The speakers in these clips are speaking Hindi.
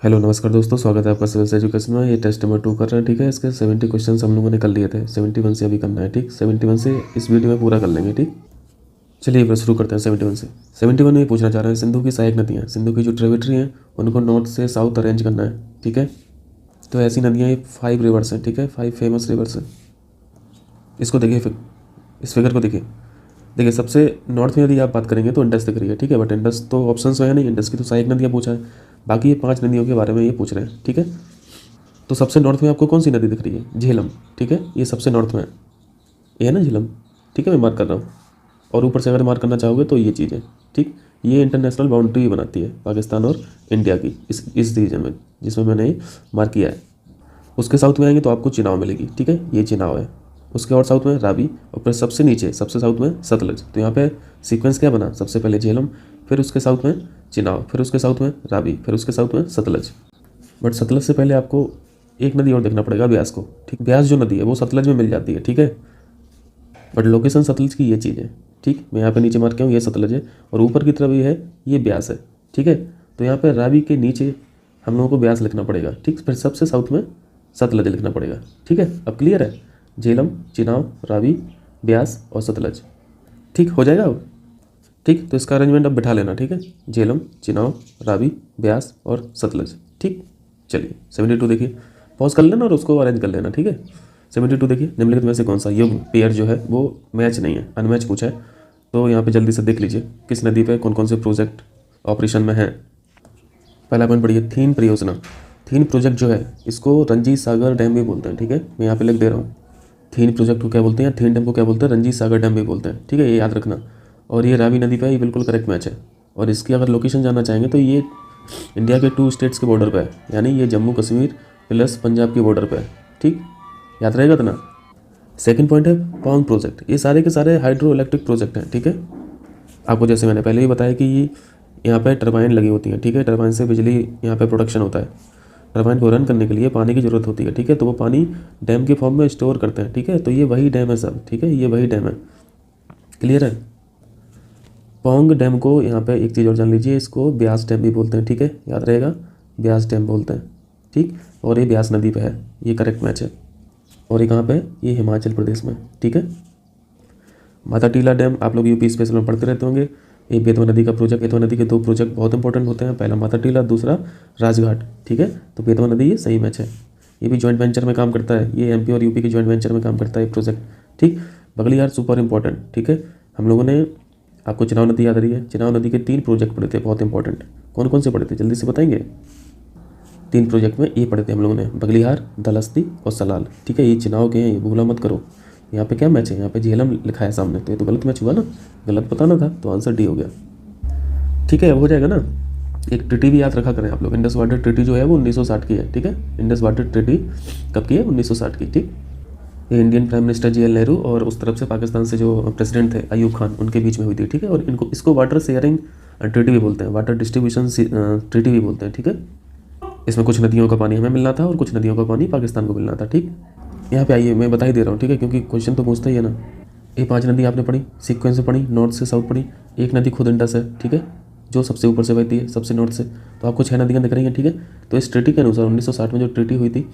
हेलो नमस्कार दोस्तों, स्वागत है आपका सिविल एजुकेशन में। ये टेस्ट नंबर 2 कर रहे हैं, ठीक है। इसके 70 क्वेश्चन हम लोगों ने कर लिए थे, 71 से अभी करना है, ठीक। 71 से इस वीडियो में पूरा कर लेंगे, ठीक। चलिए फिर शुरू करते हैं 71 से। 71 में ये पूछना चाह रहे हैं, सिंधु की सहायक नदियाँ, सिंधु की जो ट्रिब्यूटरी हैं उनको नॉर्थ से साउथ अरेंज करना है, ठीक है। तो ऐसी नदियाँ ये 5 रिवर्स हैं, ठीक है, 5 फेमस रिवर्स हैं। इसको देखिए, इस फिगर को देखिए सबसे नॉर्थ में यदि आप बात करेंगे तो इंडस दिख रही है, ठीक है। बट इंडस तो ऑप्शन में है नहीं, इंडस की तो सहायक नदियाँ पूछा है। बाकी ये 5 नदियों के बारे में ये पूछ रहे हैं, ठीक है। तो सबसे नॉर्थ में आपको कौन सी नदी दिख रही है? झेलम, ठीक है, ये सबसे नॉर्थ में है, ये है ना झेलम, ठीक है। मैं मार्क कर रहा हूँ, और ऊपर से अगर मार्क करना चाहोगे तो ये चीज़ है, ठीक। ये इंटरनेशनल बाउंड्री बनाती है पाकिस्तान और इंडिया की इस रीजन में, जिसमें मैंने मार्क किया है। उसके साउथ में आएंगे तो आपको चिनाव मिलेगी, ठीक है, ये चिनाव है। उसके और साउथ में रावी, और फिर सबसे नीचे सबसे साउथ में सतलज। तो यहाँ पे सीक्वेंस क्या बना? सबसे पहले झेलम, फिर उसके साउथ में चिनाव, फिर उसके साउथ में रावी, फिर उसके साउथ में सतलज। बट सतलज से पहले आपको एक नदी और देखना पड़ेगा, ब्यास को, ठीक। ब्यास जो नदी है वो सतलज में मिल जाती है, ठीक है। बट लोकेशन सतलज की ये चीज़ है, ठीक। मैं यहाँ पे नीचे मार के हूँ, ये सतलज है, और ऊपर की तरफ ये है, ये ब्यास है, ठीक है। तो यहाँ पे रावी के नीचे हम लोगों को ब्यास लिखना पड़ेगा, ठीक। फिर सबसे साउथ में सतलज लिखना पड़ेगा, ठीक है। अब क्लियर है? झेलम, चिनाव, रावी, ब्यास और सतलज, ठीक हो जाएगा अब, ठीक। तो इसका अरेंजमेंट अब बिठा लेना, ठीक है। झेलम, चिनाव, रावी, ब्यास और सतलज, ठीक। चलिए 72 देखिए, पॉज कर लेना और उसको अरेंज कर लेना, ठीक है। 72 देखिए, निम्नलिखित में से कौन सा युग्म पेयर जो है वो मैच नहीं है, अनमैच पूछा है। तो यहाँ पे जल्दी से देख लीजिए किस नदी पे कौन कौन से प्रोजेक्ट ऑपरेशन में हैं। पहला पॉइंट पढ़िए, थीन परियोजना। थीन प्रोजेक्ट जो है इसको रंजीत सागर डैम भी बोलते हैं, ठीक है। मैं यहाँ पे लिख दे रहा हूँ, थीन प्रोजेक्ट को क्या बोलते हैं, थीन डैम को क्या बोलते हैं, रंजीत सागर डैम भी बोलते हैं, ठीक है, ये याद रखना। और ये रावी नदी पे है, ये बिल्कुल करेक्ट मैच है। और इसकी अगर लोकेशन जानना चाहेंगे तो ये इंडिया के 2 स्टेट्स के बॉर्डर पे है, यानी ये जम्मू कश्मीर प्लस पंजाब के बॉर्डर पे है, ठीक। याद रहेगा इतना। सेकंड पॉइंट है पौंग प्रोजेक्ट। ये सारे के सारे हाइड्रो इलेक्ट्रिक प्रोजेक्ट हैं, ठीक है। आपको जैसे मैंने पहले ही बताया कि ये यहाँ पे टरबाइन लगी होती हैं, ठीक है। टरबाइन से बिजली यहाँ पे प्रोडक्शन होता है। टरबाइन को रन करने के लिए पानी की ज़रूरत होती है, ठीक है। तो वो पानी डैम के फॉर्म में स्टोर करते हैं, ठीक है। तो ये वही डैम है सब, ठीक है, ये वही डैम है। क्लियर है? पौंग डैम को यहाँ पे एक चीज़ और जान लीजिए, इसको ब्यास डैम भी बोलते हैं, ठीक है, याद रहेगा, ब्यास डैम बोलते हैं, ठीक। और ये ब्यास नदी पे है, ये करेक्ट मैच है। और ये कहाँ पे है? ये हिमाचल प्रदेश में, ठीक है। माता टीला डैम आप लोग यूपी स्पेशल में पढ़ते रहते होंगे। ये बेतवा नदी का प्रोजेक्ट, बेतवा नदी के 2 प्रोजेक्ट बहुत इंपॉर्टेंट होते हैं, पहला माता टीला, दूसरा राजघाट, ठीक है। तो बेतवा नदी ये सही मैच है। ये भी जॉइंट वेंचर में काम करता है, ये एमपी और यूपी की जॉइंट वेंचर में काम करता है ये प्रोजेक्ट, ठीक। बगलियार सुपर इंपॉर्टेंट, ठीक है। हम लोगों ने, आपको चिनाव नदी याद रही है, चिनाव नदी के 3 प्रोजेक्ट पढ़े थे बहुत इंपॉर्टेंट। कौन कौन से पढ़े थे जल्दी से बताएंगे? 3 प्रोजेक्ट में ये पढ़े थे हम लोगों ने, बगलिहार, दलस्ती और सलाल, ठीक है। ये चिनाव के हैं, ये भूला मत करो। यहाँ पे क्या मैच है? यहाँ पे झेलम लिखा है सामने, तो ये तो गलत मैच हुआ ना, गलत बताना था, तो आंसर डी हो गया, ठीक है। अब हो जाएगा ना। एक ट्रिटी भी याद रखा करें आप लोग, इंडस वाटर ट्रिटी जो है वो 1960 की है, ठीक है। इंडस वाटर ट्रिटी कब की है? 1960 की, ठीक। ये Indian prime minister JL Nehru और उस तरफ से पाकिस्तान से जो प्रेसिडेंट थे अयूब खान, उनके बीच में हुई थी, ठीक है। और इसको वाटर शेयरिंग ट्रिटी भी बोलते हैं, वाटर डिस्ट्रीब्यूशन ट्रिटी भी बोलते हैं, ठीक है। इसमें कुछ नदियों का पानी हमें मिलना था और कुछ नदियों का पानी पाकिस्तान को मिलना था, ठीक। यहाँ पे आइए, मैं बता ही दे रहा हूँ, ठीक है, क्योंकि क्वेश्चन तो पूछता ही है ना। ये 5 नदी आपने पढ़ी, सीक्वेंस से पढ़ी, नॉर्थ से साउथ पढ़ी। एक नदी खुद इंडस है, ठीक है, जो सबसे ऊपर से बहती है, सबसे नॉर्थ से। तो आपको 6 नदियाँ दिख रही हैं, ठीक है। तो इस ट्रीटी के अनुसार 1960 में जो ट्रीटी हुई थी,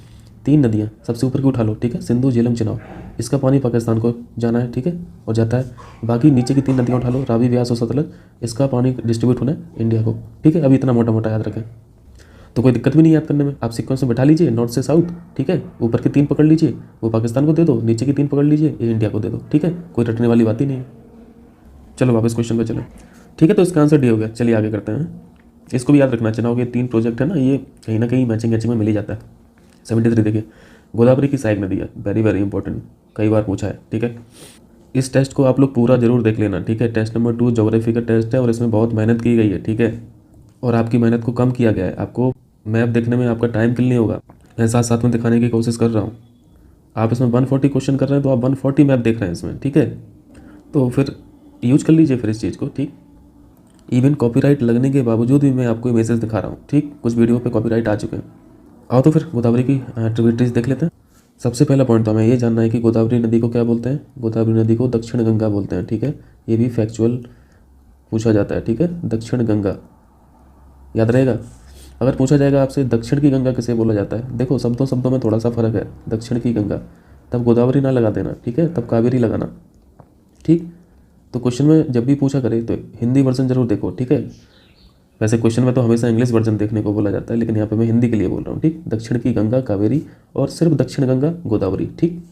3 नदियाँ सबसे ऊपर की उठा लो, ठीक है, सिंधु, झेलम, चिनाव। इसका पानी पाकिस्तान को जाना है, ठीक है, और जाता है। बाकी नीचे की 3 नदियाँ उठा लो, रावी, ब्यास और सतलज, इसका पानी डिस्ट्रीब्यूट होना है इंडिया को, ठीक है। अभी इतना मोटा मोटा याद रखें, तो कोई दिक्कत भी नहीं याद करने में। आप सीक्वेंस में बैठा लीजिए, नॉर्थ से साउथ, ठीक है। ऊपर की 3 पकड़ लीजिए, वो पाकिस्तान को दे दो, नीचे की 3 पकड़ लीजिए, ये इंडिया को दे दो, ठीक है। कोई रटने वाली बात ही नहीं है। चलो वापस क्वेश्चन पे चलें, ठीक है। तो इसका आंसर डी हो गया। चलिए आगे करते हैं। इसको भी याद रखना, चिनाव के 3 प्रोजेक्ट है ना, ये कहीं ना कहीं मैचिंग मैचिंग में मिल ही जाता है। 73 देखिए, गोदावरी की सहायक नदी है, वेरी वेरी इंपॉर्टेंट, कई बार पूछा है, ठीक है। इस टेस्ट को आप लोग पूरा जरूर देख लेना, ठीक है। टेस्ट नंबर 2 ज्योग्राफी का टेस्ट है और इसमें बहुत मेहनत की गई है, ठीक है। और आपकी मेहनत को कम किया गया है, आपको मैप देखने में आपका टाइम किल नहीं होगा। मैं साथ साथ में दिखाने की कोशिश कर रहा हूँ। आप इसमें 140 क्वेश्चन कर रहे हैं तो आप 140 मैप देख रहे हैं इसमें, ठीक है। तो फिर यूज कर लीजिए फिर इस चीज़ को, ठीक। इवन कॉपीराइट लगने के बावजूद भी मैं आपको मैसेज दिखा रहा हूँ, ठीक। कुछ वीडियो पे कॉपीराइट आ चुके हैं। आओ तो फिर गोदावरी की ट्रिब्यूटरीज देख लेते हैं। सबसे पहला पॉइंट तो हमें ये जानना है कि गोदावरी नदी को क्या बोलते हैं। गोदावरी नदी को दक्षिण गंगा बोलते हैं, ठीक है। ये भी फैक्चुअल पूछा जाता है, ठीक है, दक्षिण गंगा, याद रहेगा। अगर पूछा जाएगा आपसे दक्षिण की गंगा किसे बोला जाता है, देखो शब्दों शब्दों में थोड़ा सा फर्क है। दक्षिण की गंगा, तब गोदावरी ना लगा देना, ठीक है, तब कावेरी लगाना, ठीक। तो क्वेश्चन में जब भी पूछा करे तो हिंदी वर्जन जरूर देखो, ठीक है। वैसे क्वेश्चन में तो हमेशा इंग्लिश वर्जन देखने को बोला जाता है, लेकिन यहाँ पे मैं हिंदी के लिए बोल रहा हूँ, ठीक। दक्षिण की गंगा कावेरी और सिर्फ दक्षिण गंगा गोदावरी, ठीक।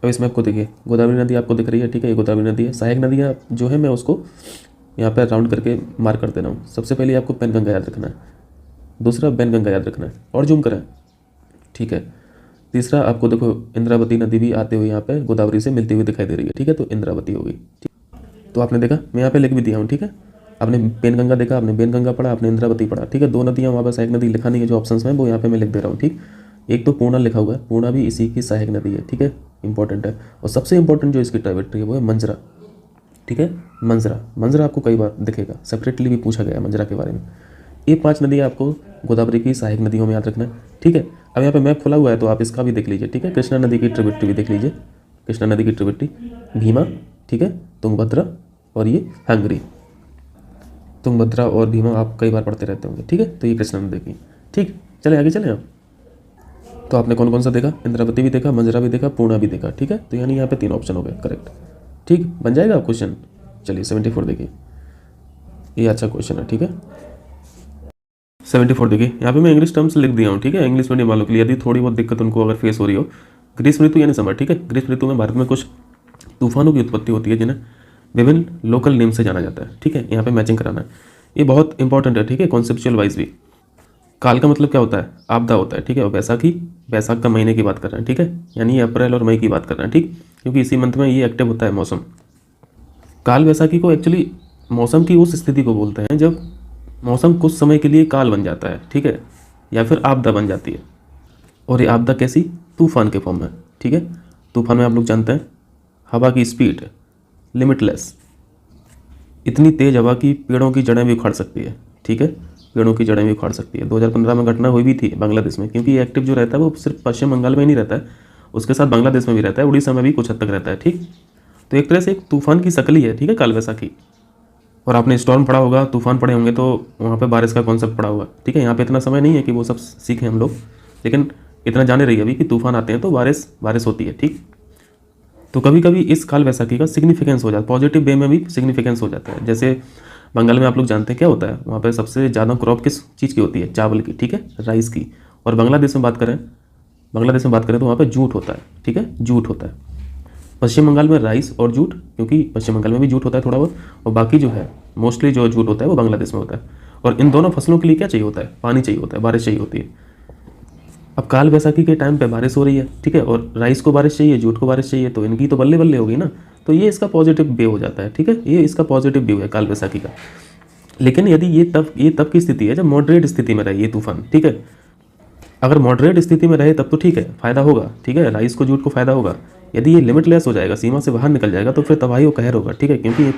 अब इसमें आपको देखिए गोदावरी नदी आपको दिख रही है, ठीक है, ये गोदावरी नदी है। सहायक नदियाँ जो है मैं उसको यहाँ पर राउंड करके मार्क कर दे रहा हूँ। सबसे पहले आपको पेनगंगा याद रखना है, दूसरा बैनगंगा याद रखना है और जूम करें, ठीक है। तीसरा आपको देखो इंद्रावती नदी भी आते हुए यहाँ पे गोदावरी से मिलती हुई दिखाई दे रही है, ठीक है, तो इंद्रावती होगी, ठीक। तो आपने देखा मैं यहाँ पे लिख भी दिया हूँ, ठीक है। आपने पेनगंगा देखा, आपने बेनगंगा पढ़ा, आपने इंद्रावती पढ़ा, ठीक है। दो नदियाँ वहाँ पर सहायक नदी लिखा नहीं है, जो ऑप्शंस में वो यहाँ पे मैं लिख दे रहा हूँ, ठीक। एक तो पूर्णा लिखा हुआ है, पूर्णा भी इसी की सहायक नदी है, ठीक है, इंपॉर्टेंट है। और सबसे इंपॉर्टेंट जो इसकी ट्राइब्यूटरी है वो है मंजरा, ठीक है, मंजरा। मंजरा आपको कई बार दिखेगा, सेपरेटली भी पूछा गया है मंजरा के बारे में। ये 5 नदियाँ आपको गोदावरी की सहायक नदियों में याद रखना है, ठीक है। अब यहाँ पे मैप खुला हुआ है तो आप इसका भी देख लीजिए, ठीक है। कृष्णा नदी की ट्रिब्यूटरी भी देख लीजिए, कृष्णा नदी की ट्रिब्यूटरी भीमा, ठीक है, तुंगभद्रा और ये हंगरी। तुंगभद्रा और भीमा आप कई बार पढ़ते रहते होंगे, ठीक है। तो ये कृष्णा नदी की, ठीक। चले आगे चले आप। तो आपने कौन कौन सा देखा, इंद्रावती भी देखा, मंजरा भी देखा, पूर्णा भी देखा, ठीक है। तो यानी यहाँ पे 3 ऑप्शन हो गए करेक्ट, ठीक। बन जाएगा आप क्वेश्चन। चलिए 74 देखिए, ये अच्छा क्वेश्चन है, ठीक है। 74 देखिए, यहाँ पे मैं इंग्लिश टर्म्स लिख दिया हूँ, ठीक है, इंग्लिश मीडियम वालों के लिए, यदि थोड़ी बहुत दिक्कत उनको अगर फेस हो रही हो। ग्रीष्म ऋतु यानी समर, ठीक है। ग्रीष्म ऋतु में भारत में कुछ तूफानों की उत्पत्ति होती है जिन्हें विभिन्न लोकल नेम से जाना जाता है, ठीक है। यहाँ पे मैचिंग कराना है, ये बहुत इंपॉर्टेंट है, ठीक है, कॉन्सेप्चुअल वाइज भी। काल का मतलब क्या होता है, आपदा होता है, ठीक है। और बैसाखी, बैसाख का महीने की बात कर रहे हैं, ठीक है, यानी अप्रैल और मई की बात कर रहे हैं, ठीक, क्योंकि इसी मंथ में ये एक्टिव होता है मौसम। काल बैसाखी को एक्चुअली मौसम की उस स्थिति को बोलते हैं जब मौसम कुछ समय के लिए काल बन जाता है, ठीक है, या फिर आपदा बन जाती है। और ये आपदा कैसी, तूफान के फॉर्म में, ठीक है। तूफान में आप लोग जानते हैं हवा की स्पीड लिमिटलेस, इतनी तेज हवा की पेड़ों की जड़ें भी उखाड़ सकती है, ठीक है, पेड़ों की जड़ें भी उखाड़ सकती है। 2015 में घटना हुई भी थी बांग्लादेश में, क्योंकि ये एक्टिव जो रहता है वो सिर्फ पश्चिम बंगाल में ही नहीं रहता है, उसके साथ बांग्लादेश में भी रहता है, उड़ीसा में भी कुछ हद तक रहता है, ठीक। तो एक तरह से एक तूफान की शकल ही है, ठीक है, काल बैसाखी। और आपने स्टॉर्म पढ़ा होगा, तूफान पढ़े होंगे, तो वहाँ पे बारिश का कॉन्सेप्ट पढ़ा होगा, ठीक है। यहाँ पे इतना समय नहीं है कि वो सब सीखें हम लोग, लेकिन इतना जाने रही अभी कि तूफान आते हैं तो बारिश होती है, ठीक। तो कभी कभी इस काल बैसाखी का सिग्निफिकेंस हो जाता है, पॉजिटिव वे में भी सिग्निफिकेंस हो जाता है। जैसे बंगाल में आप लोग जानते हैं क्या होता है, वहाँ पे सबसे ज़्यादा क्रॉप किस चीज़ की होती है, चावल की, ठीक है, राइस की। और बांग्लादेश में बात करें तो वहाँ पे जूट होता है, ठीक है, जूट होता है। पश्चिम बंगाल में राइस और जूट, क्योंकि पश्चिम बंगाल में भी जूट होता है थोड़ा बहुत, और बाकी जो है मोस्टली जो जूट होता है वो बांग्लादेश में होता है। और इन दोनों फसलों के लिए क्या चाहिए होता है, पानी चाहिए होता है, बारिश चाहिए होती है। अब काल बैसाखी के टाइम पे बारिश हो रही है, ठीक है, और राइस को बारिश चाहिए, जूट को बारिश चाहिए, तो इनकी तो बल्ले बल्ले होगी ना। तो ये इसका पॉजिटिव व्यू हो जाता है, ठीक है, ये इसका पॉजिटिव व्यू है काल बैसाखी का। लेकिन यदि ये तब की स्थिति है जब मॉडरेट स्थिति में रहे ये तूफान, ठीक है। अगर मॉडरेट स्थिति में रहे तब तो ठीक है, फायदा होगा, ठीक है, राइस को जूट को फायदा होगा। यदि ये लिमिटलेस हो जाएगा, सीमा से बाहर निकल जाएगा, तो फिर तबाही और कहर होगा, ठीक है। क्योंकि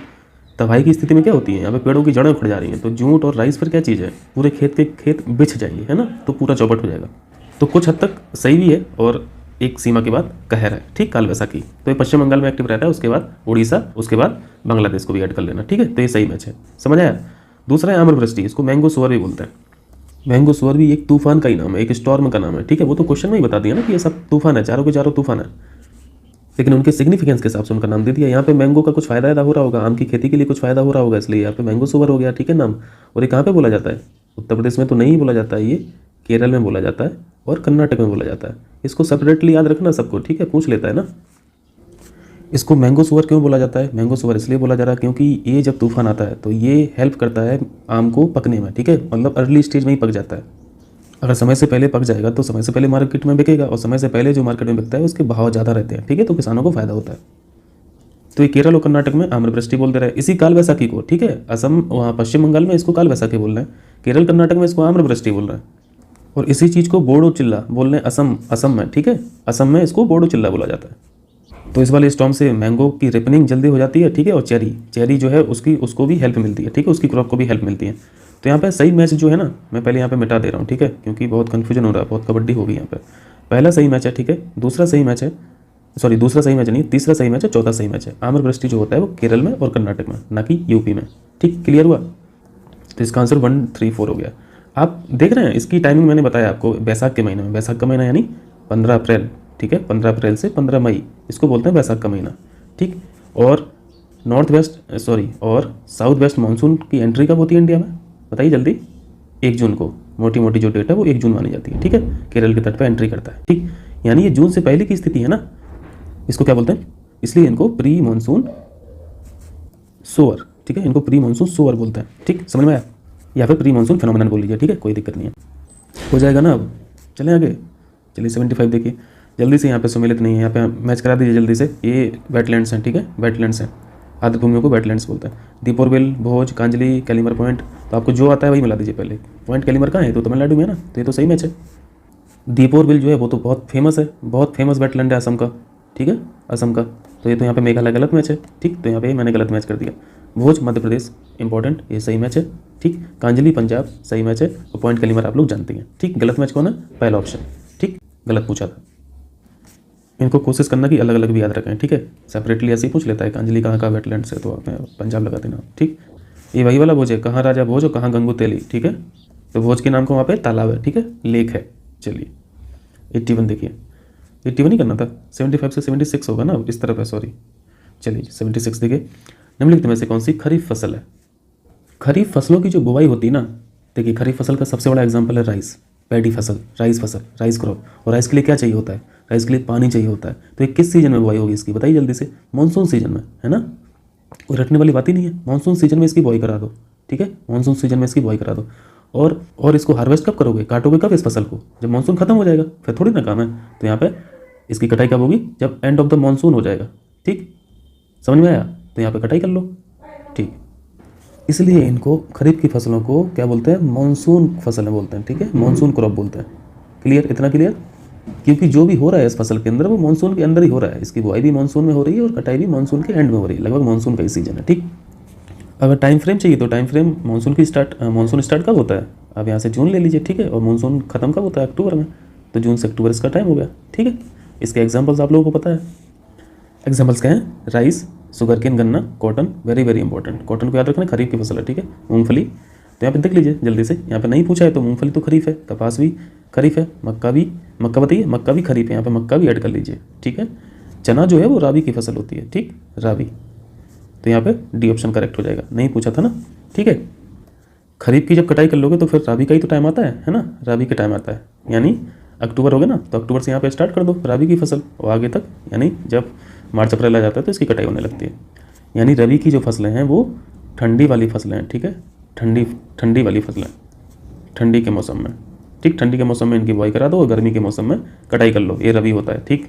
तबाही की स्थिति में क्या होती है, यहाँ पे पेड़ों की जड़ें उखड़ जा रही हैं, तो जूट और राइस फिर क्या चीज़ है, पूरे खेत बिछ जाएंगे, है ना, तो पूरा चौपट हो जाएगा। तो कुछ हद तक सही भी है और एक सीमा के बाद कहर है, ठीक, काल बैसाखी। तो ये पश्चिम बंगाल में एक्टिव रहता है, उसके बाद उड़ीसा, उसके बाद बांग्लादेश को भी ऐड कर लेना, ठीक है। तो ये सही मैच है, समझ आया। दूसरा है आम्रवृष्टि, इसको मैंगो सोअर भी बोलते हैं। मैंगो सोअर भी एक तूफान का ही नाम है, एक स्टॉर्म का नाम है, ठीक है। वो तो क्वेश्चन में ही बता दिया ना कि ये सब तूफान है, चारों के चारों तूफान है, लेकिन उनके सिग्निफिकेंस के हिसाब से उनका नाम दे दिया। यहाँ पे मैंगो का कुछ फायदा हो रहा होगा, आम की खेती के लिए कुछ फायदा हो रहा होगा, इसलिए यहाँ पे मैंगो सोअर हो गया, ठीक है, नाम। और ये कहाँ पे बोला जाता है, उत्तर प्रदेश में तो नहीं बोला जाता है, ये केरल में बोला जाता है और कर्नाटक में बोला जाता है। इसको सेपरेटली याद रखना सबको, ठीक है, पूछ लेता है ना। इसको मैंगो सोअर क्यों बोला जाता है, मैंगो सोअर इसलिए बोला जा रहा है क्योंकि ये जब तूफान आता है तो ये हेल्प करता है आम को पकने में, ठीक है, मतलब अर्ली स्टेज में ही पक जाता है। अगर समय से पहले पक जाएगा तो समय से पहले मार्केट में बिकेगा, और समय से पहले जो मार्केट में बिकता है उसके भाव ज़्यादा रहते हैं, ठीक है, तो किसानों को फायदा होता है। तो ये केरल और कर्नाटक में आम्रवृष्टि बोलते रहे इसी काल बैसाखी को, ठीक है। असम, वहाँ पश्चिम बंगाल में इसको काल बैसाखी बोल रहे हैं, केरल कर्नाटक में इसको आम्रवृष्टि बोल रहे हैं। और इसी चीज़ को बोडो चिल्ला बोल रहे हैं असम में, ठीक है, असम में इसको बोडो चिल्ला बोला जाता है। तो इस वाले स्टॉर्म से मैंगो की रिपनिंग जल्दी हो जाती है, ठीक है, और चेरी जो है उसको भी हेल्प मिलती है, ठीक है, उसकी क्रॉप को भी हेल्प मिलती है। तो यहाँ पे सही मैच जो है ना, मैं पहले यहाँ पे मिटा दे रहा हूँ, ठीक है, क्योंकि बहुत कन्फ्यूजन हो रहा है, बहुत कबड्डी हो गई यहाँ पे। पहला सही मैच है, ठीक है, दूसरा सही मैच है, सॉरी दूसरा सही मैच नहीं, तीसरा सही मैच है, चौथा सही मैच है। आम्रवृष्टि जो होता है वो केरल में और कर्नाटक में, ना कि यूपी में, ठीक, क्लियर हुआ। तो इसका आंसर 1, 3, 4 हो गया। आप देख रहे हैं इसकी टाइमिंग मैंने बताया आपको, बैसाख के महीने में, बैसाख का महीना यानी 15 अप्रैल, ठीक है, 15 अप्रैल से 15 मई, इसको बोलते हैं बैसाख का महीना, ठीक। और और साउथ वेस्ट मानसून की एंट्री कब होती है इंडिया में, बताइए जल्दी। 1 जून को, मोटी मोटी जो डेट है वो 1 जून मानी जाती है, ठीक है, केरल के तट पर एंट्री करता है, ठीक। यानी ये जून से पहले की स्थिति है ना, इसको क्या बोलते हैं, इसलिए इनको प्री मानसून सोअर, ठीक है, इनको प्री मानसून सोअर बोलते हैं, ठीक, समझ में आया, या फिर प्री मानसून फिनोमेनन बोल लीजिए, ठीक है, कोई दिक्कत नहीं है, हो जाएगा ना। अब चलें आगे, चलिए 75 देखिए जल्दी से, यहाँ पे सम्मिलित नहीं है, यहाँ पे मैच करा दीजिए जल्दी से। ये वेटलैंड्स हैं, ठीक है, वेटलैंड्स हैं, आर्द्र भूमियों को वेटलैंड्स बोलते हैं। दीपोरबिल, भोज, कांजली, कैलीमर पॉइंट, तो आपको जो आता है वही मिला दीजिए पहले। पॉइंट कैलीमर कहाँ है, तो तमिलनाडु में है ना, तो ये तो सही मैच है। दीपोरबिल जो है वो तो बहुत फेमस है, बहुत फेमस वेटलैंड है असम का, ठीक है, असम का, तो ये तो यहाँ पे मेघालय गलत मैच है, ठीक, तो यहाँ पे मैंने गलत मैच कर दिया। भोज मध्य प्रदेश इंपॉर्टेंट, ये सही मैच है, ठीक। कांजली पंजाब सही मैच है, और पॉइंट कैलीमर आप लोग जानते हैं, ठीक। गलत मैच कौन है, पहला ऑप्शन, ठीक, गलत पूछा था। इनको कोशिश करना कि अलग अलग भी याद रखें, ठीक है, सेपरेटली ऐसे ही पूछ लेता है कांजली कहाँ का वेटलैंड से, तो आप पंजाब लगा देना, ठीक। ये वही वाला भोज है, कहाँ राजा भोज और कहाँ गंगू तेली, ठीक है, तो भोज के नाम का वहाँ पे तालाब है, ठीक है, लेक है। चलिए 81 देखिए, 81 ही करना था, 75 से 76 होगा ना इस तरफ है, सॉरी। चलिए 76 देखिए, निम्नलिखित में से कौन सी खरीफ फसल है। खरीफ फसलों की जो बुवाई होती है ना, देखिए खरीफ फसल का सबसे बड़ा एग्जाम्पल है राइस, पैडी फसल, राइस क्रॉप। और राइस के लिए क्या चाहिए होता है, राइस के लिए पानी चाहिए होता है। तो ये किस सीजन में बुवाई होगी इसकी, बताइए जल्दी से, मानसून सीजन में, है ना, कोई रटने वाली बात ही नहीं है, मानसून सीजन में इसकी बुवाई करा दो, ठीक है, मानसून सीजन में इसकी बुवाई करा दो। और इसको हार्वेस्ट कब करोगे, काटोगे कब इस फसल को, जब मानसून खत्म हो जाएगा, फिर थोड़ी ना काम है। तो यहाँ पे इसकी कटाई कब होगी, जब एंड ऑफ द मानसून हो जाएगा, ठीक, समझ में आया, तो यहाँ पे कटाई कर लो, ठीक। इसलिए इनको खरीफ की फसलों को क्या बोलते हैं, मानसून फसलें बोलते हैं, ठीक है, मानसून क्रॉप बोलते हैं। क्लियर, इतना क्लियर, क्योंकि जो भी हो रहा है इस फसल के अंदर वो मानसून के अंदर ही हो रहा है, इसकी बुआई भी मानसून में हो रही है और कटाई भी मानसून के एंड में हो रही है, लगभग मानसून का ही सीजन है, ठीक। अगर टाइम फ्रेम चाहिए तो टाइम फ्रेम मानसून स्टार्ट कब होता है, अब यहाँ से जून ले लीजिए, ठीक है, और मानसून खत्म कब होता है, अक्टूबर में, तो जून से अक्टूबर इसका टाइम हो गया, ठीक है। इसके एग्जाम्पल्स आप लोगों को पता है, एग्जाम्पल्स क्या हैं, राइस, शुगरकेन, गन्ना, cotton, very very important, cotton को याद रखना, खरीफ की फसल है, ठीक है। मूंगफली, तो यहाँ पे देख लीजिए जल्दी से, यहाँ पे नहीं पूछा है तो मूंगफली तो खरीफ है, कपास भी खरीफ है, मक्का बताइए, मक्का भी खरीफ है, यहाँ पे मक्का भी ऐड कर लीजिए, ठीक है। चना जो है वो राबी की फसल होती है, ठीक, राबी, तो यहाँ पे डी ऑप्शन करेक्ट हो जाएगा, नहीं पूछा था ना, ठीक है। खरीफ की जब कटाई कर लोगे तो फिर राबी का ही तो टाइम आता है ना, राबी का टाइम आता है, यानी अक्टूबर हो गया ना, तो अक्टूबर से यहाँ पे स्टार्ट कर दो राबी की फसल, और आगे तक यानी जब मार्च अप्रैल आ जाता है तो इसकी कटाई होने लगती है। यानी रबी की जो फसलें हैं वो ठंडी वाली फसलें हैं, ठीक है, ठंडी वाली फसलें, ठंडी के मौसम में, ठीक, ठंडी के मौसम में इनकी बुआई करा दो और गर्मी के मौसम में कटाई कर लो, ये रबी होता है, ठीक।